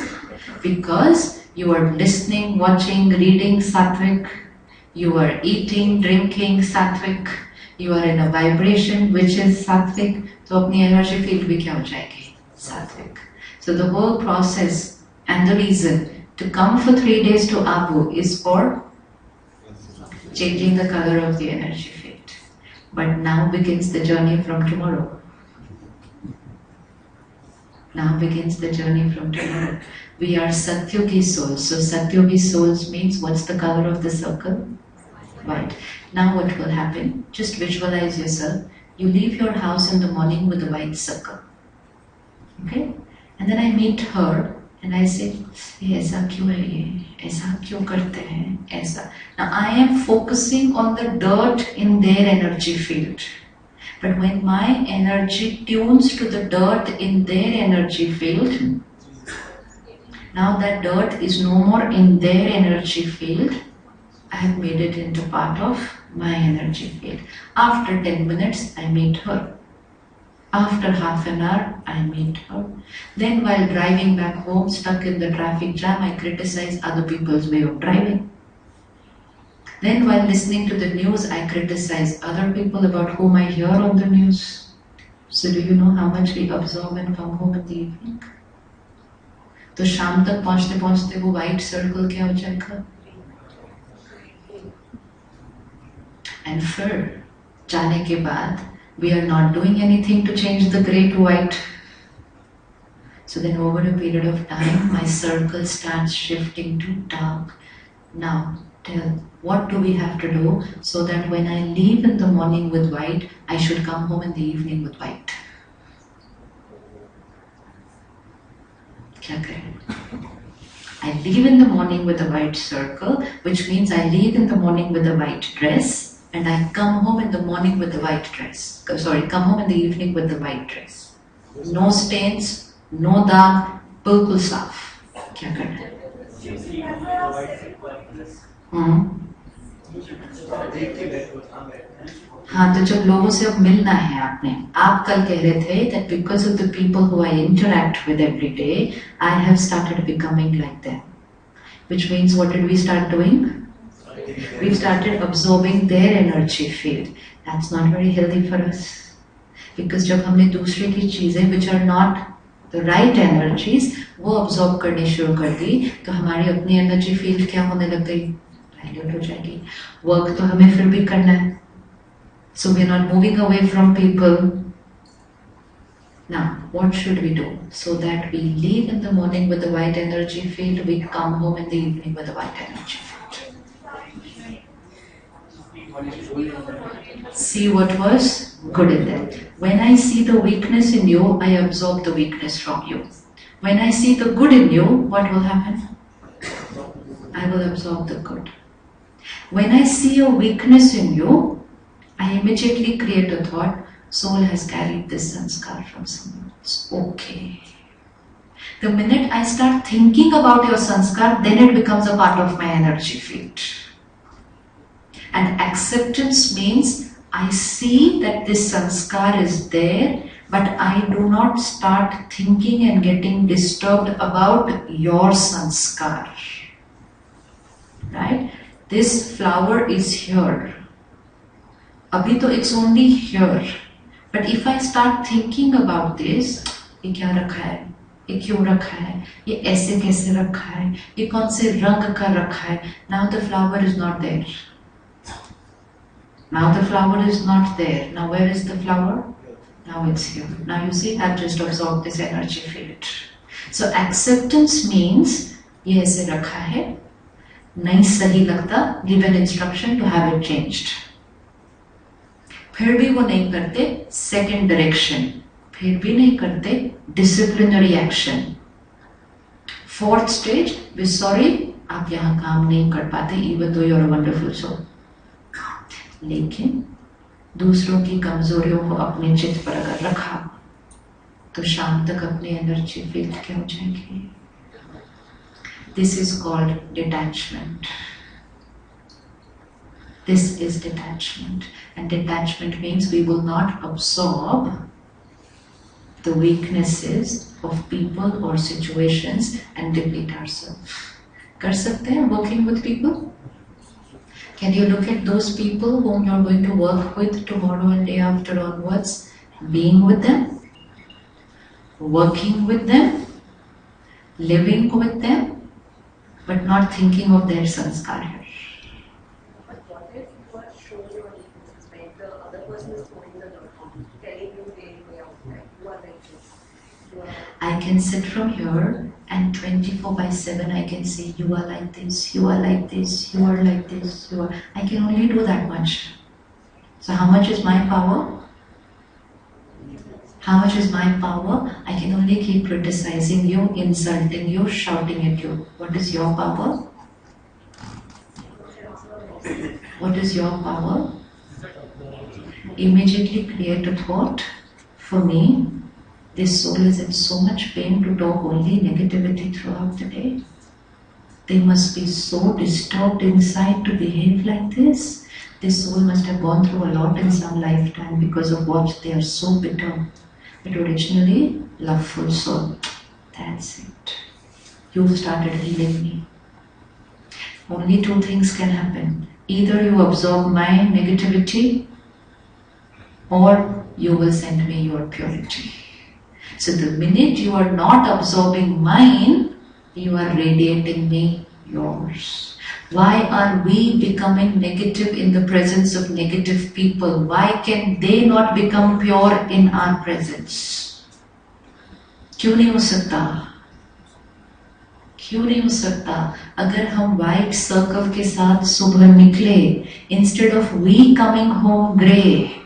because you are listening, watching, reading sattvic, you are eating, drinking sattvic, you are in a vibration which is sattvic, तो अपनी energy field भी क्या हो जाएगी? Sattvic. So the whole process and the reason to come for 3 days to Abu is for changing the color of the energy field. But now begins the journey from tomorrow. Now begins the journey from tomorrow. We are Satyugi souls. So Satyugi souls means what's the color of the circle? White. Now what will happen? Just visualize yourself. You leave your house in the morning with a white circle. Okay? And then I meet her and I say, ऐसा क्यों है ये? ऐसा क्यों करते हैं? ऐसा. Now I am focusing on the dirt in their energy field. But when my energy tunes to the dirt in their energy field, now that dirt is no more in their energy field, I have made it into part of my energy field. After 10 minutes, I meet her. After half an hour, I meet her. Then while driving back home, stuck in the traffic jam, I criticize other people's way of driving. Then while listening to the news, I criticize other people about whom I hear on the news. So do you know how much we absorb and come home in the evening? तो शाम तक पहुंचते पहुंचते वो white circle क्या हो जाएगा? And फिर जाने के बाद we are not doing anything to change the grey to white. So then over a period of time, my circle starts shifting to dark. Now, tell, what do we have to do so that when I leave in the morning with white, I should come home in the evening with white? क्या करें? I leave in the morning with a white circle, which means I leave in the morning with a white dress, and I come home in the morning with the white dress. Sorry, come home in the evening with the white dress. No stains, no दाग, बिल्कुल साफ. क्या करना है? हाँ, तो जब लोगों से अब मिलना है आपने, आप कल कह रहे थे that because of the people who I interact with every day, I have started becoming like them. Which means what did we start doing? We started absorbing their energy field. That's not very healthy for us. Because जब हमने दूसरे की चीजें which are not the right energies वो absorb करनी शुरू कर दी, तो हमारी अपनी energy field क्या होने लग गई? Dilute हो जाएगी. Work तो हमें फिर भी करना है. So we are not moving away from people. Now, what should we do? So that we leave in the morning with the white energy field, we come home in the evening with the white energy field. See what was good in them. When I see the weakness in you, I absorb the weakness from you. When I see the good in you, what will happen? I will absorb the good. When I see a weakness in you, I immediately create a thought, soul has carried this sanskar from someone else. Okay. The minute I start thinking about your sanskar, then it becomes a part of my energy field. And acceptance means I see that this sanskar is there, but I do not start thinking and getting disturbed about your sanskar. right? This flower is here. Abhi to it's only here. But if I start thinking about this, ये क्या रखा है, ये क्यों रखा है, ये ऐसे कैसे रखा है, ये कौन से रंग का रखा है, now the flower is not there. Now the flower is not there. Now where is the flower? Now it's here. Now you see, I've just absorbed this energy field. So acceptance means ये ऐसे रखा है, नहीं सही लगता, give an instruction to have it changed. फिर भी वो नहीं करते, second direction. फिर भी नहीं करते, disciplinary action. Fourth stage, we're sorry, आप यहाँ काम नहीं कर पाते, even though you're a wonderful soul. लेकिन दूसरों की कमजोरियों को अपने चित्त पर अगर रखा तो शाम तक अपनी एनर्जी फील्ड क्या हो जाएगी. This is called detachment. This is detachment, and detachment means we will not absorb the weaknesses of people or situations and deplete ourselves. कर सकते हैं working with people? Can you look at those people whom you're going to work with tomorrow and day after onwards, being with them, working with them, living with them, but not thinking of their sanskar here? But what if you are showing your weaknesses, like the other person is holding the door, telling you day in, day out, like you are like this. I can sit from here and 24/7 I can say, you are like this, you are like this, you are like this, you are. I can only do that much. So how much is my power? How much is my power? I can only keep criticizing you, insulting you, shouting at you. What is your power? What is your power? Immediately create a thought. For me, this soul is in so much pain to talk only negativity throughout the day. They must be so disturbed inside to behave like this. This soul must have gone through a lot in some lifetime because of what they are so bitter. But originally, loveful soul. That's it. You've started healing me. Only two things can happen. Either you absorb my negativity or you will send me your purity. So the minute you are not absorbing mine, you are radiating me yours. Why are we becoming negative in the presence of negative people? Why can they not become pure in our presence? क्यों नहीं हो सकता? क्यों नहीं हो सकता? अगर हम white circle के साथ सुबह निकले, instead of we coming home grey,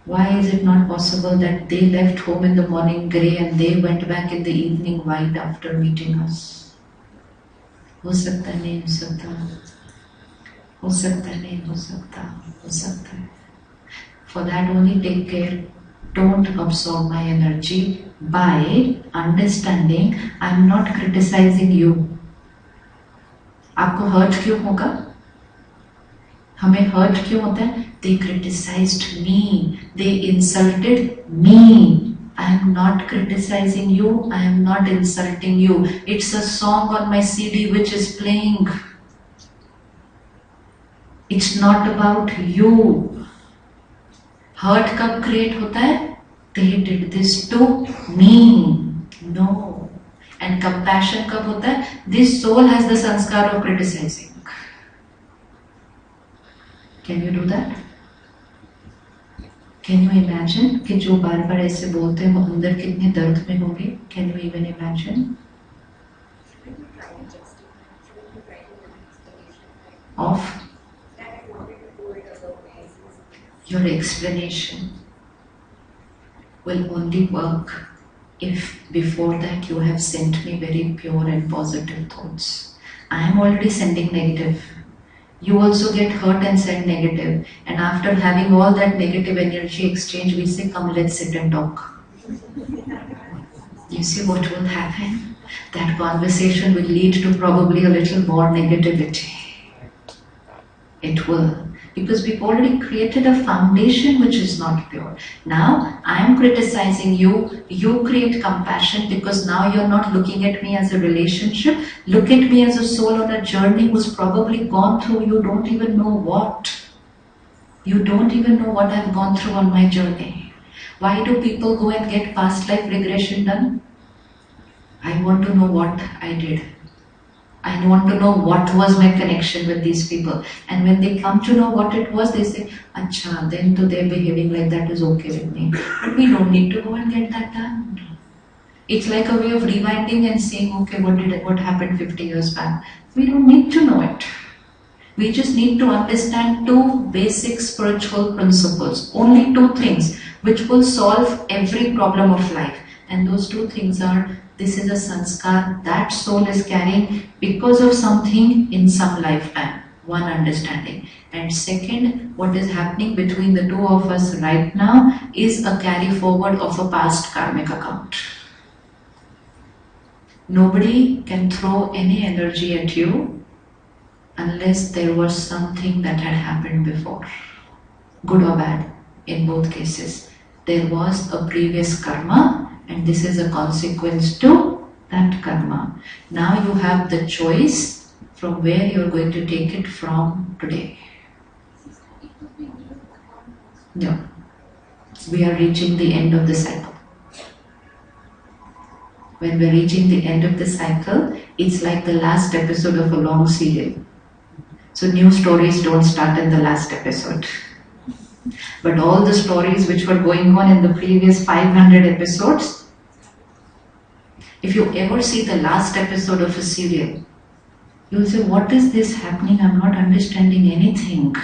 why is it not possible that they left home in the morning grey and they went back in the evening white after meeting us? हो सकता नहीं हो सकता, हो सकता नहीं हो सकता, हो सकता है. For that only take care. Don't absorb my energy by understanding I'm not criticizing you. आपको hurt क्यों होगा? हमें hurt क्यों होता है? They criticized me. They insulted me. I am not criticizing you. I am not insulting you. It's a song on my CD which is playing. It's not about you. Hurt कब create होता है? They did this to me. No. And compassion कब होता है? This soul has the sanskar of criticizing. Can you do that? Can you imagine कि जो बार बार ऐसे बोलते हैं वो अंदर कितने दर्द में होंगे? Can you even imagine? Of your explanation will only work if before that you have sent me very pure and positive thoughts. I am already sending negative. You also get hurt and send negative. And after having all that negative energy exchange, we say, come, let's sit and talk. You see what will happen? That conversation will lead to probably a little more negativity. It will. because we've already created a foundation which is not pure. Now I am criticizing you, you create compassion because now you're not looking at me as a relationship. Look at me as a soul on a journey who's probably gone through you don't even know what. You don't even know what I've gone through on my journey. Why do people go and get past life regression done? I want to know what I did. I want to know what was my connection with these people. And when they come to know what it was, they say, Acha, then to their behaving like that is okay with me. But we don't need to go and get that done. It's like a way of rewinding and saying, okay, what happened 50 years back? We don't need to know it. We just need to understand two basic spiritual principles, only two things, which will solve every problem of life. And those two things are, this is a sanskar that soul is carrying because of something in some lifetime, one understanding. And second, what is happening between the two of us right now is a carry forward of a past karmic account. Nobody can throw any energy at you unless there was something that had happened before, good or bad, in both cases. There was a previous karma and this is a consequence to that karma. Now you have the choice from where you're going to take it from today. No, we are reaching the end of the cycle. When we're reaching the end of the cycle, it's like the last episode of a long serial. So new stories don't start in the last episode. But all the stories which were going on in the previous 500 episodes, if you ever see the last episode of a serial, you'll say, what is this happening? I'm not understanding anything.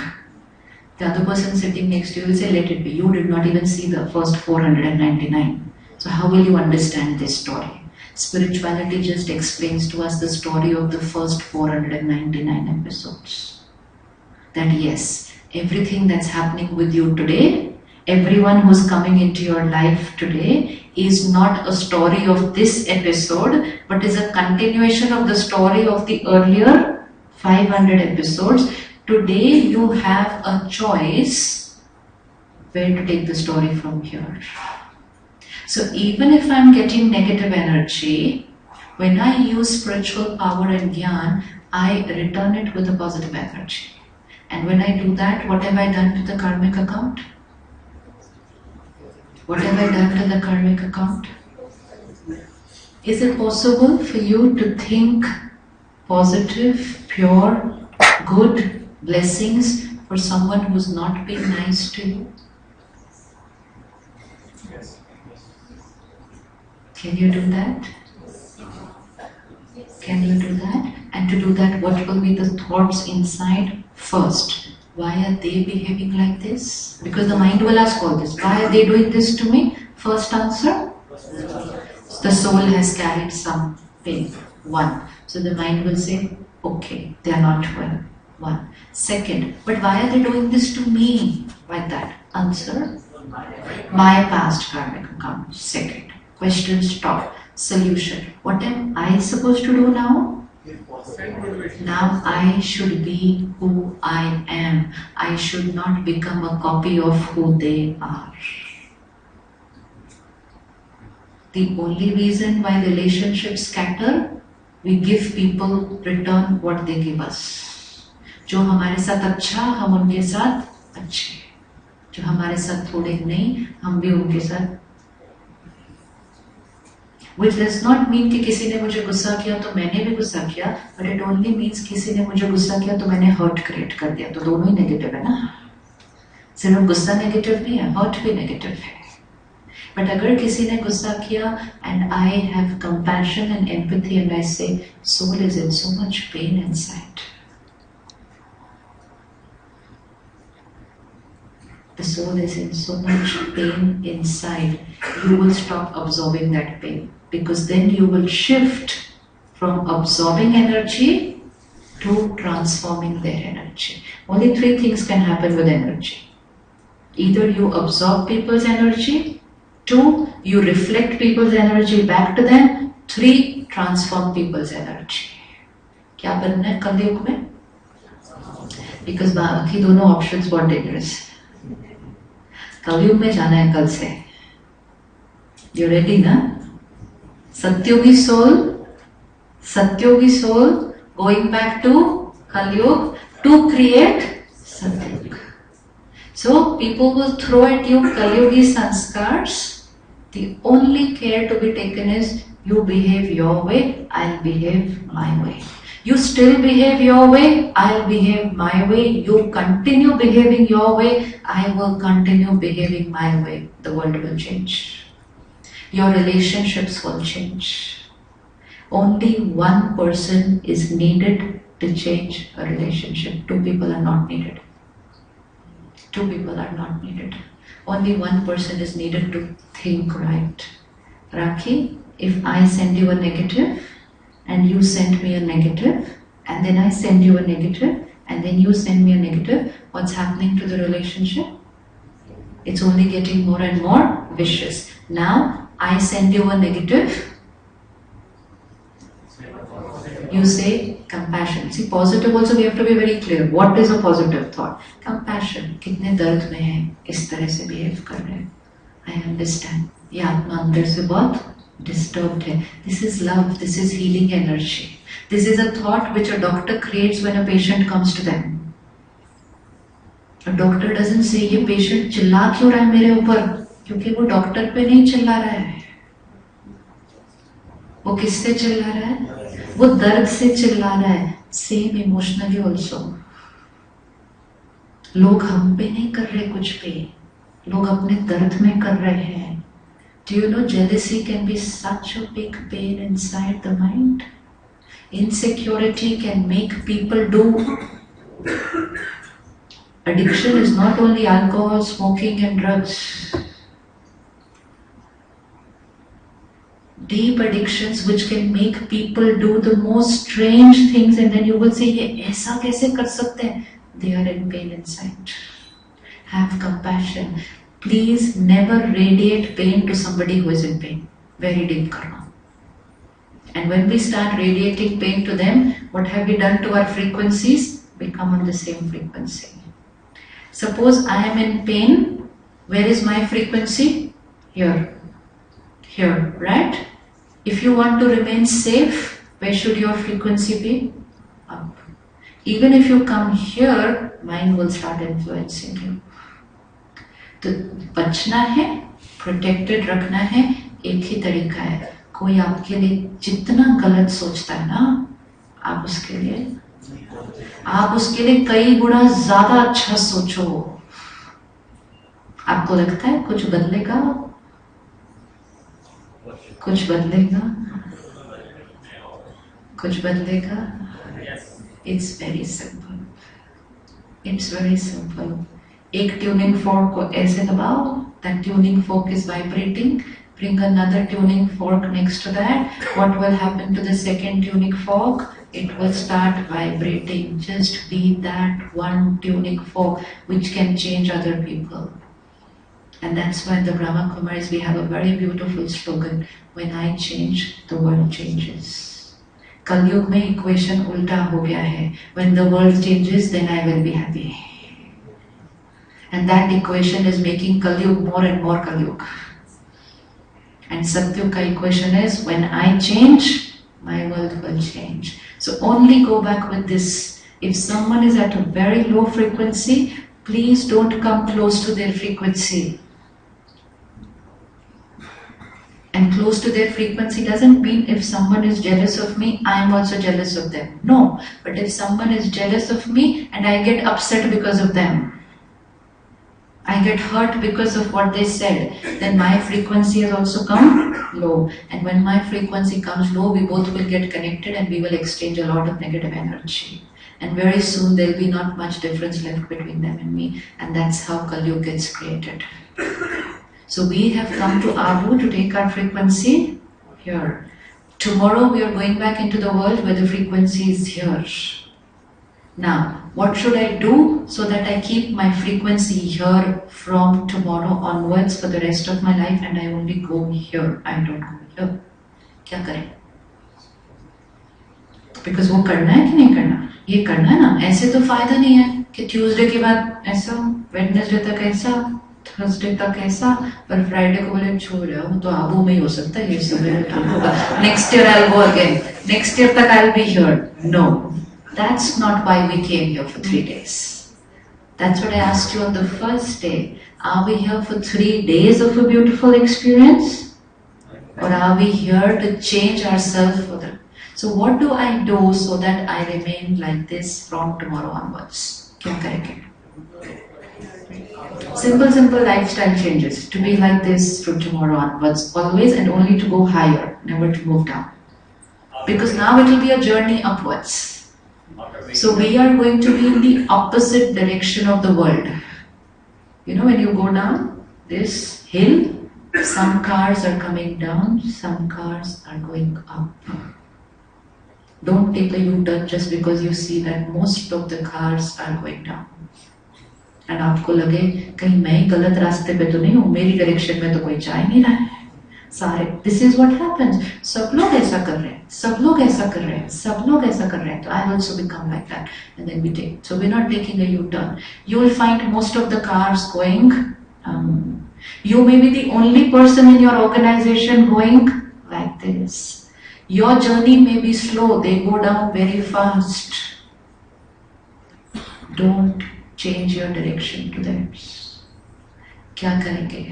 The other person sitting next to you will say, let it be. You did not even see the first 499. So how will you understand this story? Spirituality just explains to us the story of the first 499 episodes. That yes, everything that's happening with you today, everyone who's coming into your life today is not a story of this episode, but is a continuation of the story of the earlier 500 episodes. Today you have a choice where to take the story from here. So even if I'm getting negative energy, when I use spiritual power and jnana, I return it with a positive energy. And when I do that, what have I done to the karmic account? What have I done to the karmic account? Is it possible for you to think positive, pure, good blessings for someone who's not being nice to you? Can you do that? Can you do that? And to do that, what will be the thoughts inside first? Why are they behaving like this? Because the mind will ask all this. Why are they doing this to me? First answer, the soul has carried some pain. One. So the mind will say, okay, they are not well. One. Second, but why are they doing this to me like that? Answer, my past karmic account. Second. Question stop. Solution. What am I supposed to do now? Now I should be who I am. I should not become a copy of who they are. The only reason why relationships scatter, we give people return what they give us. जो हमारे साथ अच्छा, हम उनके साथ अच्छे. जो हमारे साथ थोड़े नहीं, हम भी उनके साथ. Which does not mean कि किसी ने मुझे गुस्सा किया तो मैंने भी गुस्सा किया, but it only means किसी ने मुझे गुस्सा किया तो मैंने हर्ट क्रिएट कर दिया. तो दोनों ही नेगेटिव है ना. सिर्फ गुस्सा नेगेटिव नहीं है, हर्ट भी नेगेटिव है. बट अगर किसी ने गुस्सा किया and I have compassion and empathy and I say, soul is in so much pain inside. The soul is in so much pain inside. You will stop absorbing that pain. Because then you will shift from absorbing energy to transforming their energy. Only three things can happen with energy. Either you absorb people's energy, two, you reflect people's energy back to them, three, transform people's energy. क्या बनना है कलयुग में? Because बाकी दोनों options बहुत dangerous है. कलयुग में जाना है कल से. यू रेडी ना? सत्योगी soul going back to Kalyug to create Satyug. So people will throw at you Kalyugi sanskars. The only care to be taken is you behave your way, I'll behave my way. You still behave your way, I'll behave my way. You continue behaving your way, I will continue behaving my way. The world will change. Your relationships will change. Only one person is needed to change a relationship. Two people are not needed. Two people are not needed. Only one person is needed to think right. Rakhi, if I send you a negative and you send me a negative and then I send you a negative and then you send me a negative, what's happening to the relationship? It's only getting more and more vicious. Now I send you a negative. You say compassion. See, positive also we have to be very clear. What is a positive thought? Compassion. कितने दर्द में है, इस तरह से behave कर रहे हैं. I understand. ये आत्मा अंदर से बहुत disturbed है. This is love. This is healing energy. This is a thought which a doctor creates when a patient comes to them. A doctor doesn't say ये patient चिल्ला क्यों रहा है मेरे ऊपर, क्योंकि वो डॉक्टर पे नहीं चिल्ला रहा है. वो किससे चिल्ला रहा है? वो दर्द से चिल्ला रहा है. Same emotionally also. लोग हम पे नहीं कर रहे कुछ पे, लोग अपने दर्द में कर रहे हैं. Do you know jealousy can be such a big pain inside the mind? Insecurity can make people do. Addiction is not only alcohol, smoking and drugs. Deep addictions which can make people do the most strange things and then you will say ये ऐसा कैसे कर सकते हैं? They are in pain inside. Have compassion. Please never radiate pain to somebody who is in pain. Very deep karma. And when we start radiating pain to them, what have we done to our frequencies? We come on the same frequency. Suppose I am in pain. Where is my frequency? Here. Here, right? If you want to remain safe, where should your frequency be? Up. Even if you come here, mind will start influencing you. तो बचना है, protected रखना है, एक ही तरीका है. कोई आपके लिए जितना गलत सोचता है ना, आप उसके लिए कई गुना ज्यादा अच्छा सोचो. आपको लगता है कुछ बदलेगा? कुछ बदलेगा? कुछ बदलेगा? It's very simple. It's very simple. एक ट्यूनिंग फोर्क को ऐसे दबाओ, that tuning fork is vibrating. Bring another tuning fork next to that. What will happen to the second tuning fork? It will start vibrating. Just be that one tuning fork which can change other people. And that's why the Brahma Kumaris, we have a very beautiful slogan. When I change, the world changes. Kalyug mein equation ulta ho gaya hai. When the world changes, then I will be happy. And that equation is making Kalyug more and more Kalyug. And Satyug ka equation is, when I change, my world will change. So only go back with this. If someone is at a very low frequency, please don't come close to their frequency. And close to their frequency doesn't mean if someone is jealous of me, I am also jealous of them. No, but if someone is jealous of me and I get upset because of them, I get hurt because of what they said, then my frequency has also come low. And when my frequency comes low, we both will get connected and we will exchange a lot of negative energy. And very soon there will be not much difference left between them and me. And that's how Kalyug gets created. So we have come to Abu to take our frequency here. Tomorrow we are going back into the world where the frequency is here. Now, what should I do so that I keep my frequency here from tomorrow onwards for the rest of my life and I only go here, I don't go here? क्या करें? Because वो करना है कि नहीं करना? ये करना है ना, ऐसे तो फायदा नहीं है कि ट्यूसडे के बाद ऐसा, वेडनेसडे तक ऐसा, थर्सडे तक ऐसा, पर फ्राइडे को बोले छोड़ रहा हूँ तो आबू में ही हो सकता है, ये सवेरे टाइम होगा, next year I go again, next year तक I be here. No, that's not why we came here for 3 days. That's what I asked you on the first day. Are we here for 3 days of a beautiful experience? Or are we here to change ourselves for them? So what do I do so that I remain like this from tomorrow onwards? क्या करेंगे? Simple lifestyle changes. To be like this from tomorrow onwards. Always and only to go higher. Never to move down. Because now it will be a journey upwards. So we are going to be in the opposite direction of the world. You know, when you go down this hill, some cars are coming down, some cars are going up. Don't take a U-turn just because you see that most of the cars are going down. And आपको लगे कहीं मैं गलत रास्ते पे तो नहीं हूँ, मेरी डायरेक्शन में तो कोई जा ही नहीं रहा है सारे. This is what happens. सब लोग ऐसा कर रहे हैं, सब लोग ऐसा कर रहे हैं, सब लोग ऐसा कर रहे हैं, तो I also become like that. And then we take. So we're not taking a U-turn. You will find most of the cars going. You may be the only person in your organization going like this. Your journey may be slow. They go down very fast. Don't change your direction to theirs. क्या करेंगे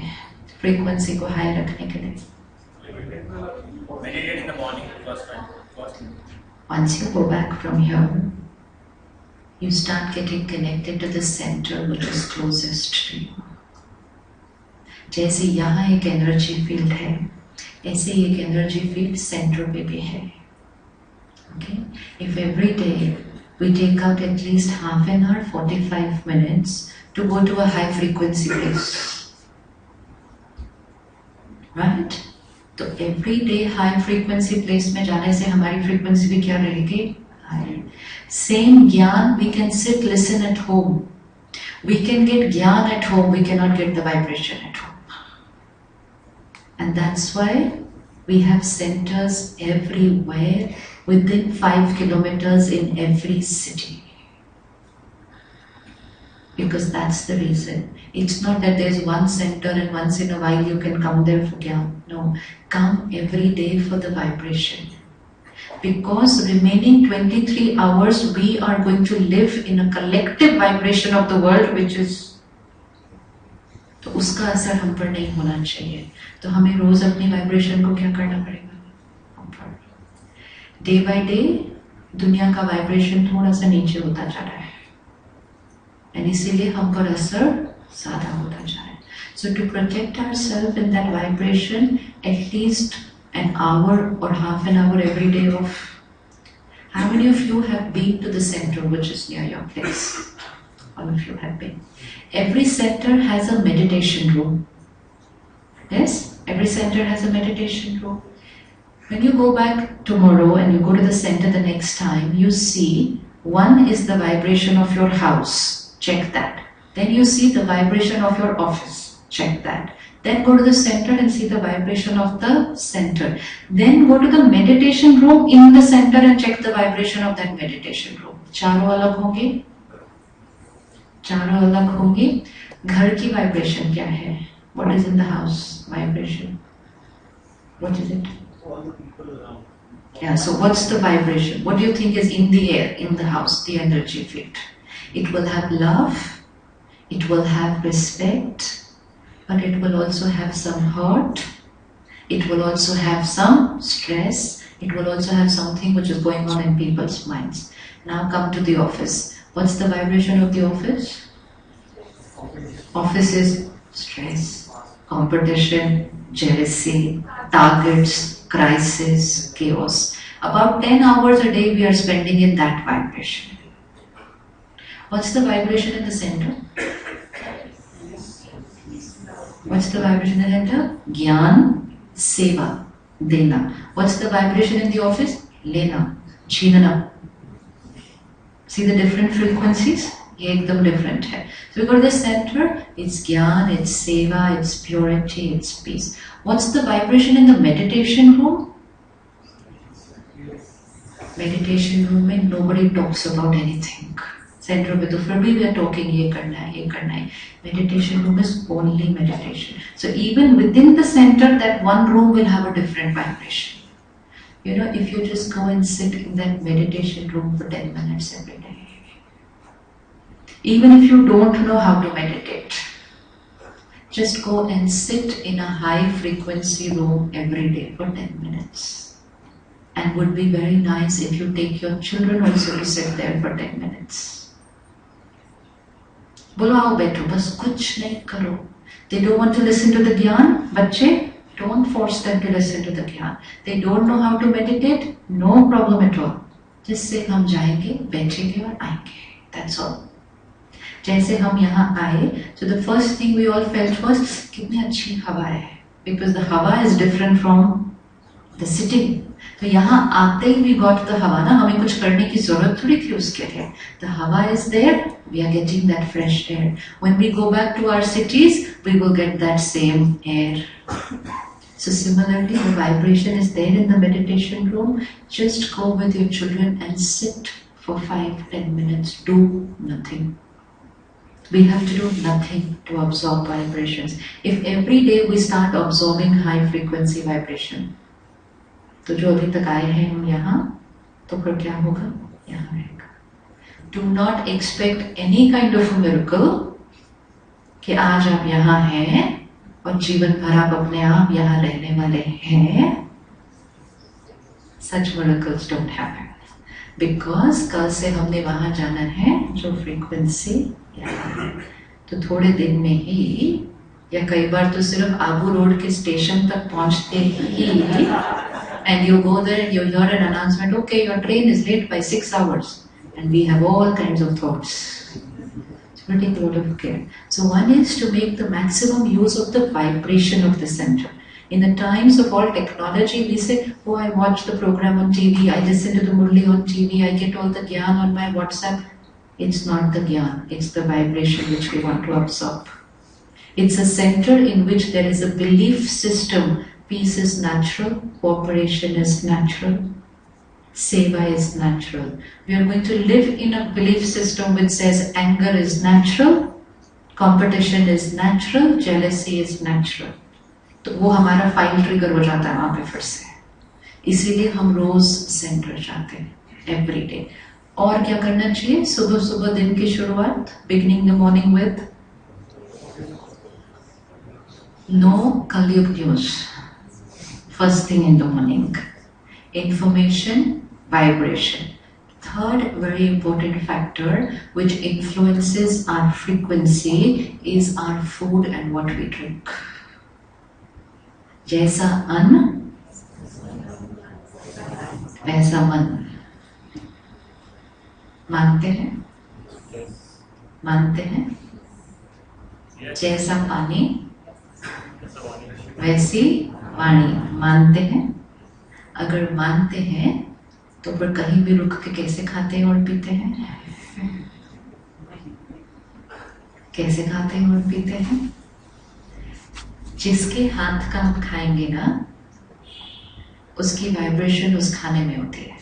frequency को high रखने के लिए? Meditate in the morning first time. Once you go back from here, you start getting connected to the center which is closest to you. जैसे यहाँ एक energy field है, ऐसे ही एक एनर्जी फील्ड सेंटर पे भी है. Okay? If every day we take out at least half an hour, 45 minutes to go to a high frequency place. Right? तो every day high frequency place में जाने से हमारी frequency भी क्या रहेगी? High. Same ज्ञान we can sit, listen at home. We can get ज्ञान at home, we cannot get the vibration at home. And that's why we have centers everywhere within 5 kilometers in every city. Because that's the reason. It's not that there's one center and once in a while you can come there for Gyan. No, come every day for the vibration. Because remaining 23 hours we are going to live in a collective vibration of the world which is, तो उसका असर हम पर नहीं होना चाहिए. तो हमें रोज अपनी वाइब्रेशन को क्या करना पड़ेगा? डे बाय डे दुनिया का वाइब्रेशन थोड़ा सा नीचे होता जा रहा है, and इसीलिए हम पर असर ज़्यादा होता जा रहा है. So to protect ourselves in that vibration, at least an hour or half an hour every day of. How many of you have been to the center which is near your place? All of you have been. Every center has a meditation room. Yes, every center has a meditation room. When you go back tomorrow and you go to the center the next time, you see one is the vibration of your house. Check that. Then you see the vibration of your office. Check that. Then go to the center and see the vibration of the center. Then go to the meditation room in the center and check the vibration of that meditation room. चारों अलग होंगे, चारों अलग होंगे. घर की vibration क्या है? What is in the house vibration? What is it? All the people around. Yeah, so what's the vibration? What do you think is in the air, in the house, the energy field? It will have love, it will have respect, but it will also have some hurt, it will also have some stress, it will also have something which is going on in people's minds. Now come to the office. What's the vibration of the office? Office is stress, competition, jealousy, targets, crisis, chaos. About 10 hours a day we are spending in that vibration. What's the vibration in the center? What's the vibration in the center? Gyan, seva, dena. What's the vibration in the office? Lena, chinana. See the different frequencies? ये एकदम different है. So we go to the center, it's Gyan, it's Seva, it's purity, it's peace. What's the vibration in the meditation room? Meditation room में nobody talks about anything. Centre पे तो फिर भी we are talking ये करना है, ये करना है. Meditation room is only meditation. So even within the center, that one room will have a different vibration. You know, if you just go and sit in that meditation room for 10 minutes every day, even if you don't know how to meditate, just go and sit in a high frequency room every day for 10 minutes. And would be very nice if you take your children also to sit there for 10 minutes. बोलो आओ बैठो, बस कुछ नहीं करो. They don't want to listen to the ज्ञान, बच्चे, don't force them to listen to the ज्ञान. They don't know how to meditate, no problem at all. जिससे हम जाएंगे, बैठेंगे और आएंगे. That's all. जैसे हम यहाँ आए, so the first thing we all felt was कितनी अच्छी हवा है, because the हवा is different from the sitting. तो यहाँ आते ही we got the हवा ना, हमें कुछ करने की जरूरत थोड़ी थी उसके लिए. The हवा is there, we are getting that fresh air. When we go back to our cities, we will get that same air. So similarly, the vibration is there in the meditation room. Just go with your children and sit for 5-10 minutes. Do nothing. We have to do nothing to absorb vibrations. If every day we start absorbing high frequency vibration, तो जो अभी तक आए हैं हम यहाँ, तो फिर क्या होगा? यहाँ रहेगा. Do not expect any kind of a miracle कि आज आप यहाँ हैं और जीवन भर आप अपने आप यहाँ रहने वाले हैं. Such miracles don't happen. Because कल से हमने वहाँ जाना है जो फ्रीक्वेंसी यहाँ, तो थोड़े दिन में ही, या कई बार तो सिर्फ आबू रोड के स्टेशन तक पहुँचते ही, and you go there and you hear an announcement, okay, your train is late by 6 hours, and we have all kinds of thoughts. So we take a lot of care. So one is to make the maximum use of the vibration of the center. In the times of all technology, we say, oh, I watch the program on TV, I listen to the Murli on TV, I get all the Gyan on my WhatsApp. It's not the Gyan, it's the vibration which we want to absorb. It's a center in which there is a belief system. Peace is natural, cooperation is natural, seva is natural. We are going to live in a belief system which says anger is natural, competition is natural, jealousy is natural. तो वो हमारा file trigger हो जाता है वहाँ पे फिर से. इसीलिए हम रोज सेंटर जाते हैं एवरी डे. और क्या करना चाहिए? सुबह सुबह दिन की शुरुआत, beginning the morning with no Kalyug news. First thing in the morning. Information, vibration. Third very important factor which influences our frequency is our food and what we drink. जैसा अन्न वैसा मन. मानते हैं? मानते हैं? जैसा पानी वैसी वाणी. मानते हैं? अगर मानते हैं तो फिर कहीं भी रुक के कैसे खाते हैं और पीते हैं? कैसे खाते हैं और पीते हैं? जिसके हाथ का आप खाएंगे ना, उसकी वाइब्रेशन उस खाने में होती है.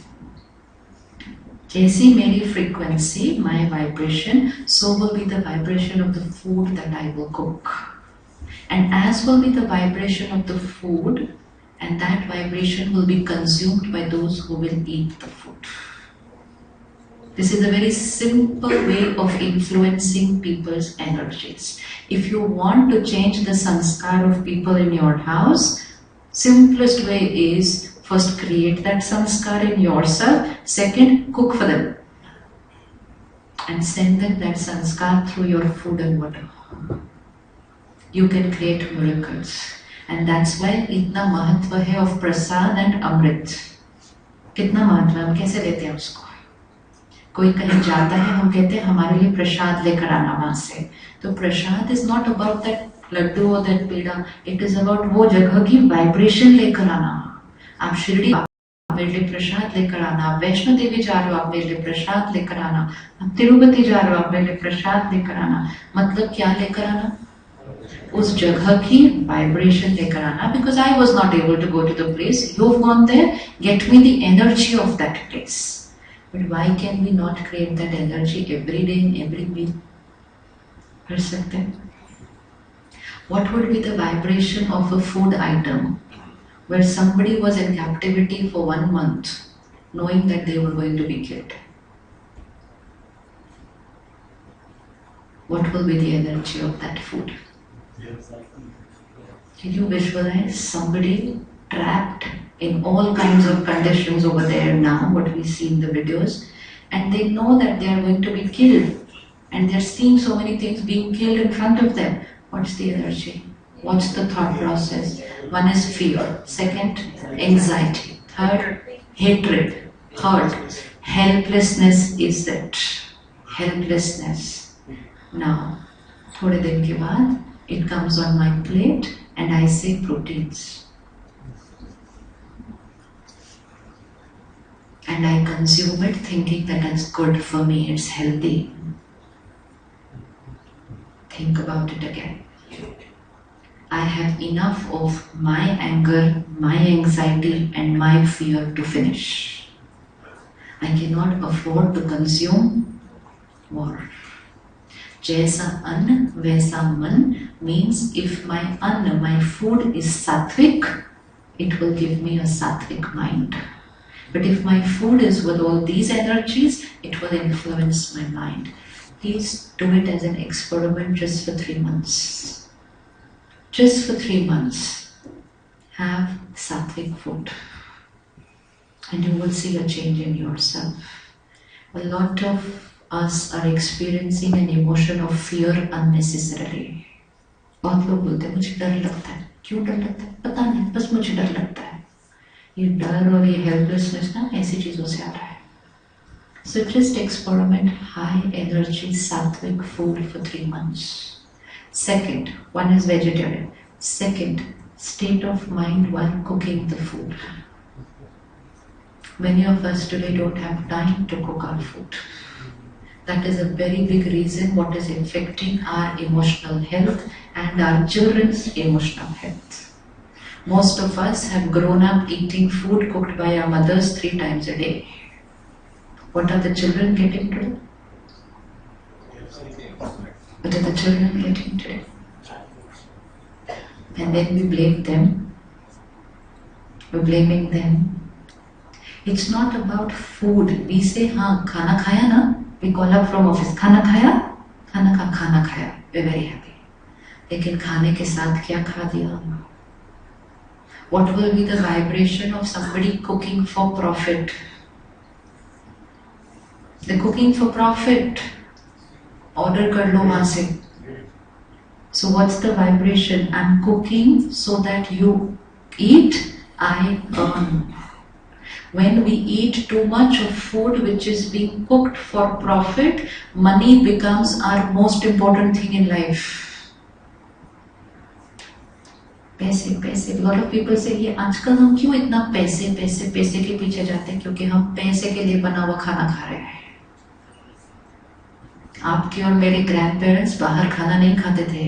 जैसी मेरी frequency, my vibration, so will be the vibration of the food that I will cook. And as will be the vibration of the food, and that vibration will be consumed by those who will eat the food. This is a very simple way of influencing people's energies. If you want to change the sanskar of people in your house, simplest way is first create that sanskar in yourself, second cook for them and send them that sanskar through your food and water. You can create miracles, and that's why इतना महत्व है of Prasad and अमृत. कितना महत्व है, हम कैसे लेते हैं उसको? कोई कहीं जाता है, हम कहते हैं हमारे लिए प्रसाद लेकर आना वहां से. तो प्रसाद is not about that Laddu or that peda, it is about वो जगह की वाइब्रेशन लेकर आना. आप शिरडी, आप मेरे लिए प्रसाद लेकर आना. आप वैष्णो देवी जा रहे हो, आप मेरे लिए प्रसाद लेकर आना. आप तिरुपति जा रहे हो, आप मेरे लिए प्रसाद लेकर आना. मतलब क्या लेकर आना? उस जगह की वाइब्रेशन लेकर आना. Because I was not able to go to the place, you've gone there, get me the energy of that place. But why can we not create that energy every day in every meal? कर सकते हैं? What would be the vibration of a food item where somebody was in captivity for 1 month, knowing that they were going to be killed? What will be the energy of that food? Can you visualize somebody trapped in all kinds of conditions over there now, what we see in the videos, and they know that they are going to be killed, and they're seeing so many things being killed in front of them. What's the energy? What's the thought process? One is fear. Second, anxiety. Third, hatred. Third, helplessness is it. Helplessness. Now, थोड़े दिन के बाद, it comes on my plate and I say proteins. And I consume it thinking that it's good for me, it's healthy. Think about it again. I have enough of my anger, my anxiety and my fear to finish. I cannot afford to consume more. Jaisa anna, vaisa man means if my anna, my food is sattvic, it will give me a sattvic mind. But if my food is with all these energies, it will influence my mind. Please do it as an experiment just for 3 months. Just for 3 months. Have sattvic food. And you will see a change in yourself. A lot of us are experiencing an emotion of fear unnecessarily. बहुत लोग बोलते हैं मुझे डर लगता है. क्यों डर लगता है? पता नहीं, बस मुझे डर लगता है. ये डर और ये हेल्पलेसनेस ना ऐसी चीजों से आ रहा है. So just experiment high energy sattvic food for 3 months. Second, one is vegetarian. Second, state of mind while cooking the food. Many of us today don't have time to cook our food. That is a very big reason what is affecting our emotional health and our children's emotional health. Most of us have grown up eating food cooked by our mothers 3 times a day. What are the children getting today? What are the children getting today? And then we blame them. We're blaming them. It's not about food. We say, हाँ खाना खाया ना? We call up from office. खाना खाया? खाना खाया. We're very happy. लेकिन खाने के साथ क्या खा दिया? What will be the vibration of somebody cooking for profit? They're cooking for profit. Order कर लो वहाँ से. So what's the vibration? I'm cooking so that you eat, I earn. When we eat too much of food which is being cooked for profit, money becomes our most important thing in life. पैसे पैसे. A lot of people say ये आजकल हम क्यों इतना पैसे पैसे पैसे के पीछे जाते हैं? क्योंकि हम पैसे के लिए बना हुआ खाना खा रहे हैं. आपके और मेरे ग्रैंड पेरेंट्स बाहर खाना नहीं खाते थे.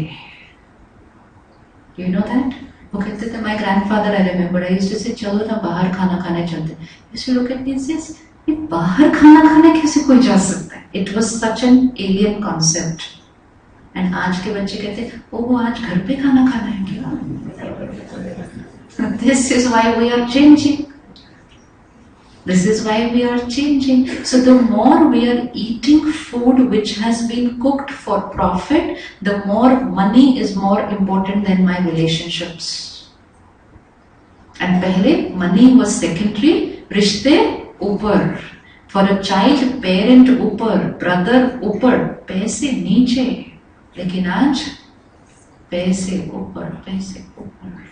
You know that? वो कहते थे, my grandfather, I remember, I used to say, चलो ना बाहर खाना खाने चलते. Used to look at me and says, ये बाहर खाना खाने कैसे कोई जा सकता है? It was such an alien concept. And आज के बच्चे कहते हैं, वो आज घर पे खाना खाना है क्या? This is why we are changing. This is why we are changing. So the more we are eating food which has been cooked for profit, the more money is more important than my relationships. And पहले money was secondary, रिश्ते ऊपर. For a child, parent ऊपर, brother ऊपर, पैसे नीचे. लेकिन आज पैसे ऊपर, पैसे ऊपर.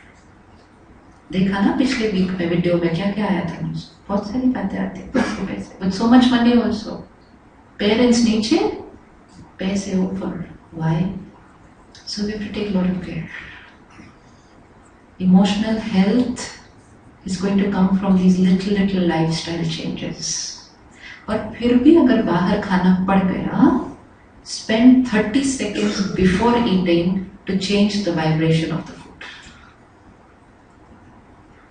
देखा ना पिछले वीक में वीडियो में क्या क्या आया था? बहुत सारी बातें आती हैं. पैसे पैसे. With so much money also. Parents नीचे, पैसे ऊपर. Why? So we have to take a lot of care. Emotional health is going to come from these little lifestyle changes. और फिर भी अगर बाहर खाना पड़ गया, spend 30 seconds before eating to change the vibration of the food.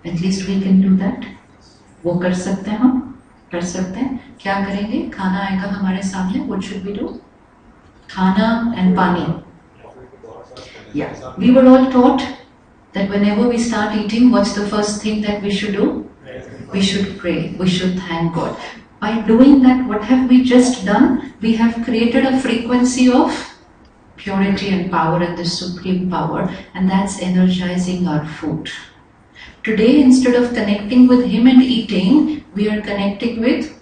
At least we can do that. वो कर सकते हैं हम, कर सकते हैं. क्या करेंगे? खाना आएगा हमारे सामने. What should we do? Khana and pani. Yeah. We were all taught that whenever we start eating, what's the first thing that we should do? We should pray. We should thank God. By doing that, what have we just done? We have created a frequency of purity and power and the supreme power, and that's energizing our food. Today, instead of connecting with Him and eating, we are connecting with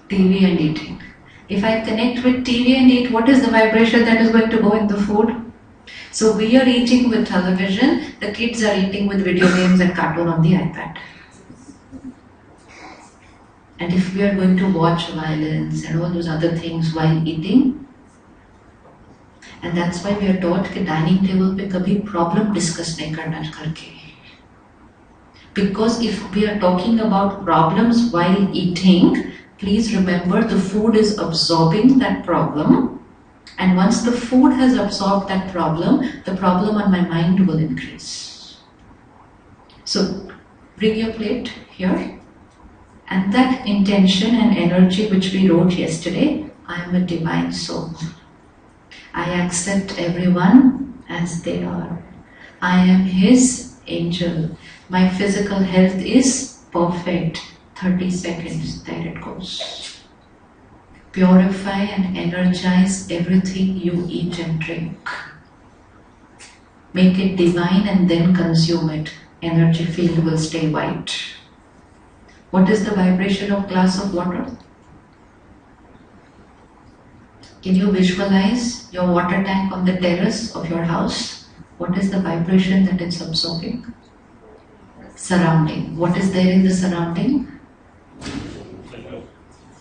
TV and eating. If I connect with TV and eat, what is the vibration that is going to go in the food? So we are eating with television, the kids are eating with video games and cartoon on the iPad. And if we are going to watch violence and all those other things while eating, and that's why we are taught कि dining table पे कभी problem discuss नहीं करना करके. Because if we are talking about problems while eating, please remember the food is absorbing that problem, and once the food has absorbed that problem, the problem on my mind will increase. So bring your plate here, and that intention and energy which we wrote yesterday, I am a divine soul. I accept everyone as they are. I am His angel. My physical health is perfect. 30 seconds, there it goes. Purify and energize everything you eat and drink. Make it divine and then consume it. Energy field will stay white. What is the vibration of glass of water? Can you visualize your water tank on the terrace of your house? What is the vibration that it's absorbing? Surrounding. What is there in the surrounding?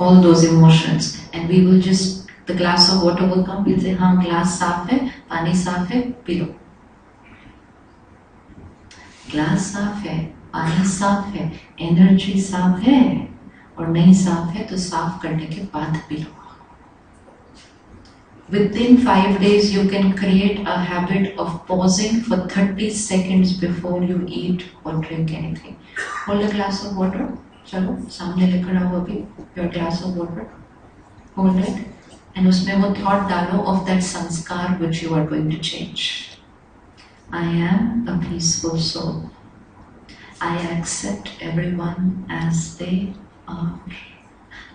All those emotions. And we will just, the glass of water will come, we'll say, हाँ glass साफ है, पानी साफ है, P low. Glass साफ है, पानी साफ है, energy साफ है, और नहीं साफ है तो साफ करने के बाद P low. Within 5 days, you can create a habit of pausing for 30 seconds before you eat or drink anything. Hold a glass of water. चलो सामने लेकर आओ अभी your glass of water. Hold it. And उसमें वो thought डालो of that sanskar which you are going to change. I am a peaceful soul. I accept everyone as they are.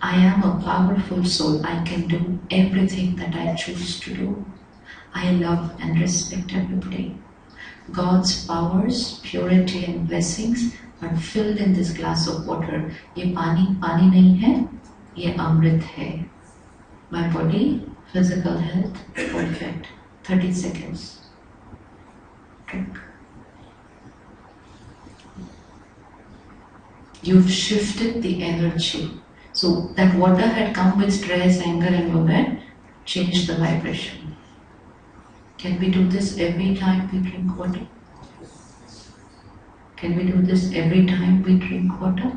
I am a powerful soul. I can do everything that I choose to do. I love and respect everybody. God's powers, purity and blessings are filled in this glass of water. ये पानी पानी नहीं है, ये अमृत है. My body, physical health, perfect. 30 seconds. Drink. You've shifted the energy. So that water had come with stress, anger and all that, changed the vibration. Can we do this every time we drink water? Can we do this every time we drink water?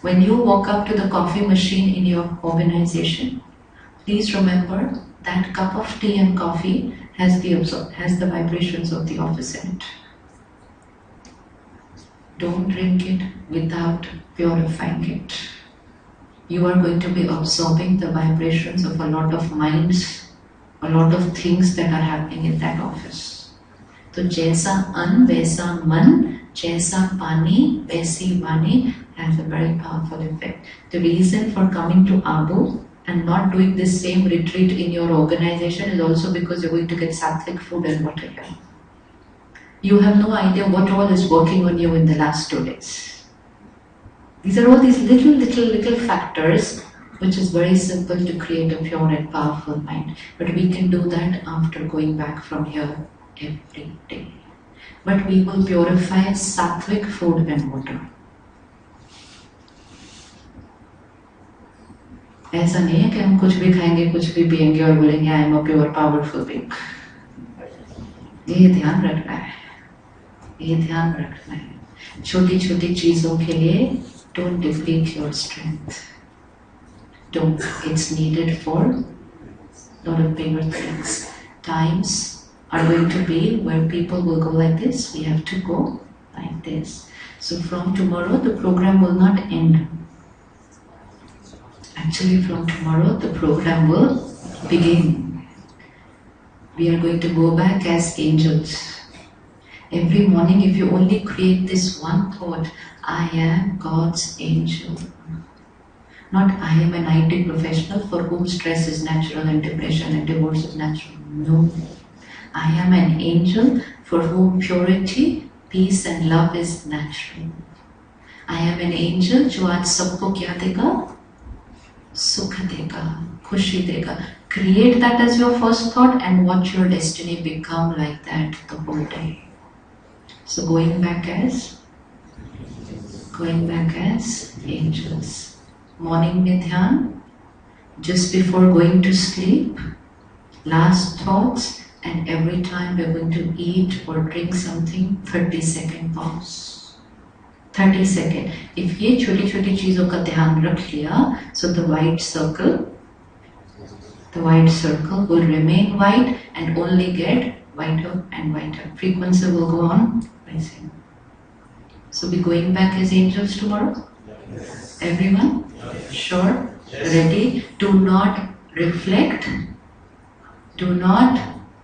When you walk up to the coffee machine in your organization, please remember that cup of tea and coffee has the vibrations of the office in it. Don't drink it without purifying it. You are going to be absorbing the vibrations of a lot of minds, a lot of things that are happening in that office. So जैसा अन्न वैसा मन, जैसा पानी वैसी वाणी has a very powerful effect. The reason for coming to Abu and not doing this same retreat in your organization is also because you're going to get sattvic food and water here. You have no idea what all is working on you in the last 2 days. These are all these little factors which is very simple to create a pure and powerful mind. But we can do that after going back from here every day. But we will purify sattvic food and water. ऐसा नहीं है कि हम कुछ भी खाएंगे, कुछ भी पिएंगे और बोलेंगे I am a pure powerful being. ये ध्यान रखना है, ये ध्यान रखना है. छोटी छोटी चीजों के लिए don't deplete your strength. Don't. It's needed for a lot of bigger things. Times are going to be where people will go like this. We have to go. like this. So from tomorrow, the program will not end. Actually, from tomorrow, the program will begin. We are going to go back as angels. Every morning, if you only create this one thought, I am God's angel. Not I am an IT professional for whom stress is natural and depression and divorce is natural. No. I am an angel for whom purity, peace and love is natural. I am an angel जो आज सबको क्या देगा? सुख देगा, खुशी देगा. Create that as your first thought and watch your destiny become like that the whole day. So going back as angels. Morning में ध्यान, just before going to sleep, last thoughts, and every time we're going to eat or drink something, 30-second pause. 30 seconds. If ये छोटी छोटी चीजों का ध्यान रख लिया, so the white circle will remain white and only get whiter and whiter. Frequency will go on rising. So be going back as angels tomorrow? Yes. Everyone? Yes. Sure? Yes. Ready? Do not reflect. Do not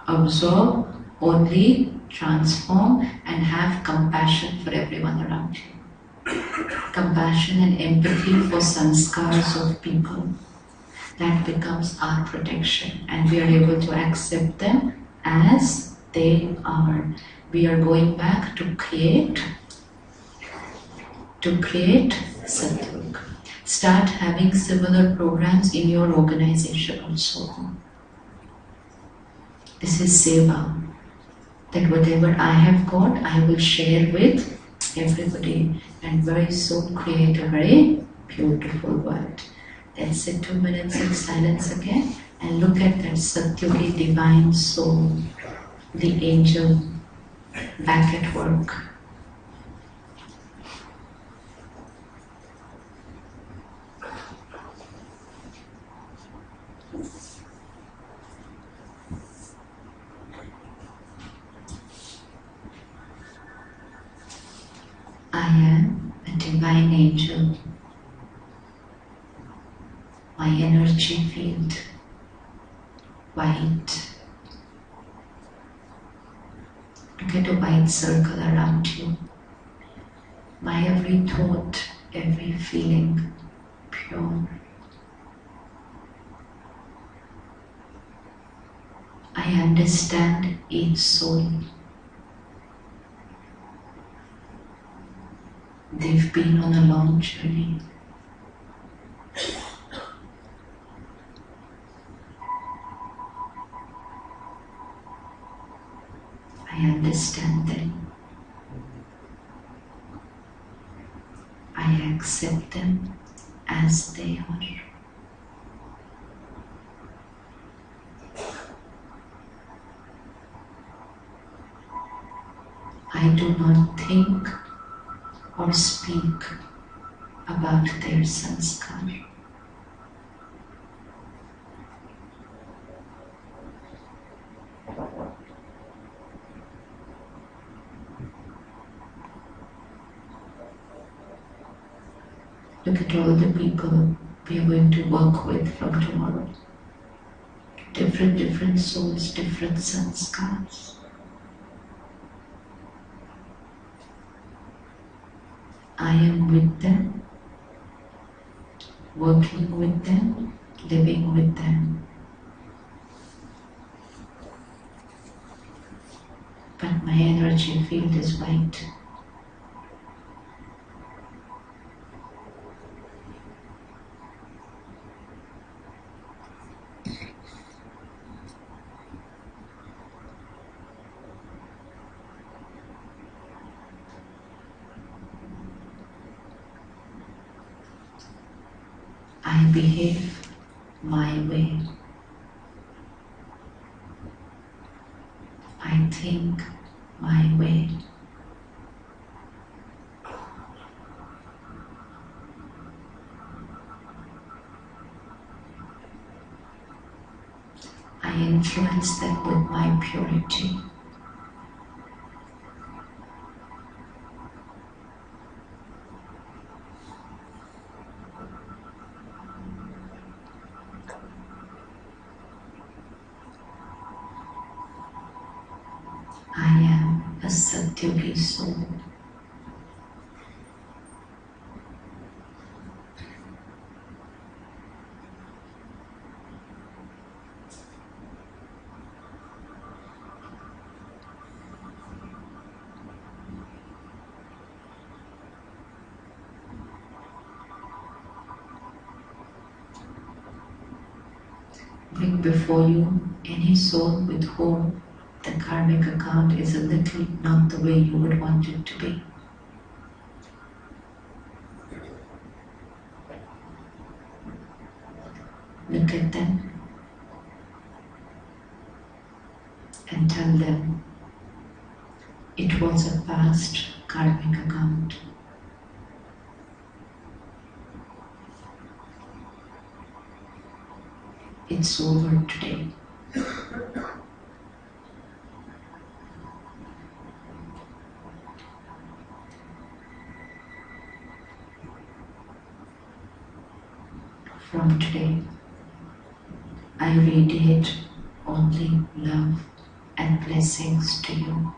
absorb. Only transform and have compassion for everyone around you. Compassion and empathy for sanskars of people. That becomes our protection and we are able to accept them as they are. We are going back to create Satyug. Start having similar programs in your organization also. This is seva. That whatever I have got, I will share with everybody and very soon create a very beautiful world. Then sit 2 minutes in silence again and look at that Satyugi divine soul, the angel back at work. I am a divine angel. My energy field, white. Look at a white circle around you. My every thought, every feeling, pure. I understand each soul. They've been on a long journey. I understand them. I accept them as they are. I do not think or speak about their sanskar. Look at all the people we are going to work with from tomorrow. Different souls, different sanskars. I am with them, working with them, living with them. But my energy field is white. I behave my way. I think my way. I influence them with my purity. Yogi soul. Bring before you any soul with whom the karmic account is a little not the way you would want it to be. Look at them and tell them it was a past karmic account. It's over today. From today, I radiate only love and blessings to you.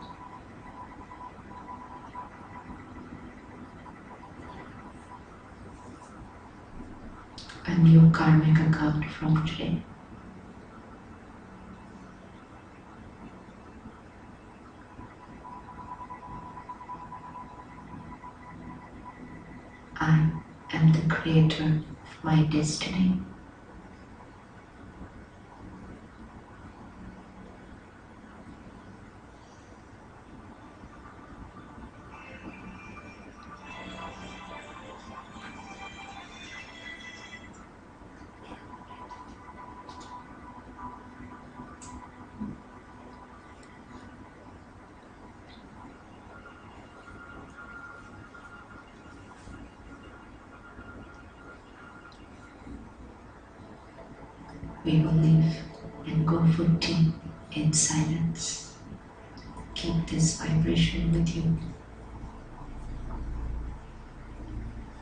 A new karmic account from today. I am the creator of my destiny. We will live and go for tea in silence. Keep this vibration with you.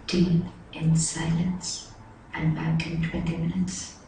Tea in silence. I'm back in 20 minutes.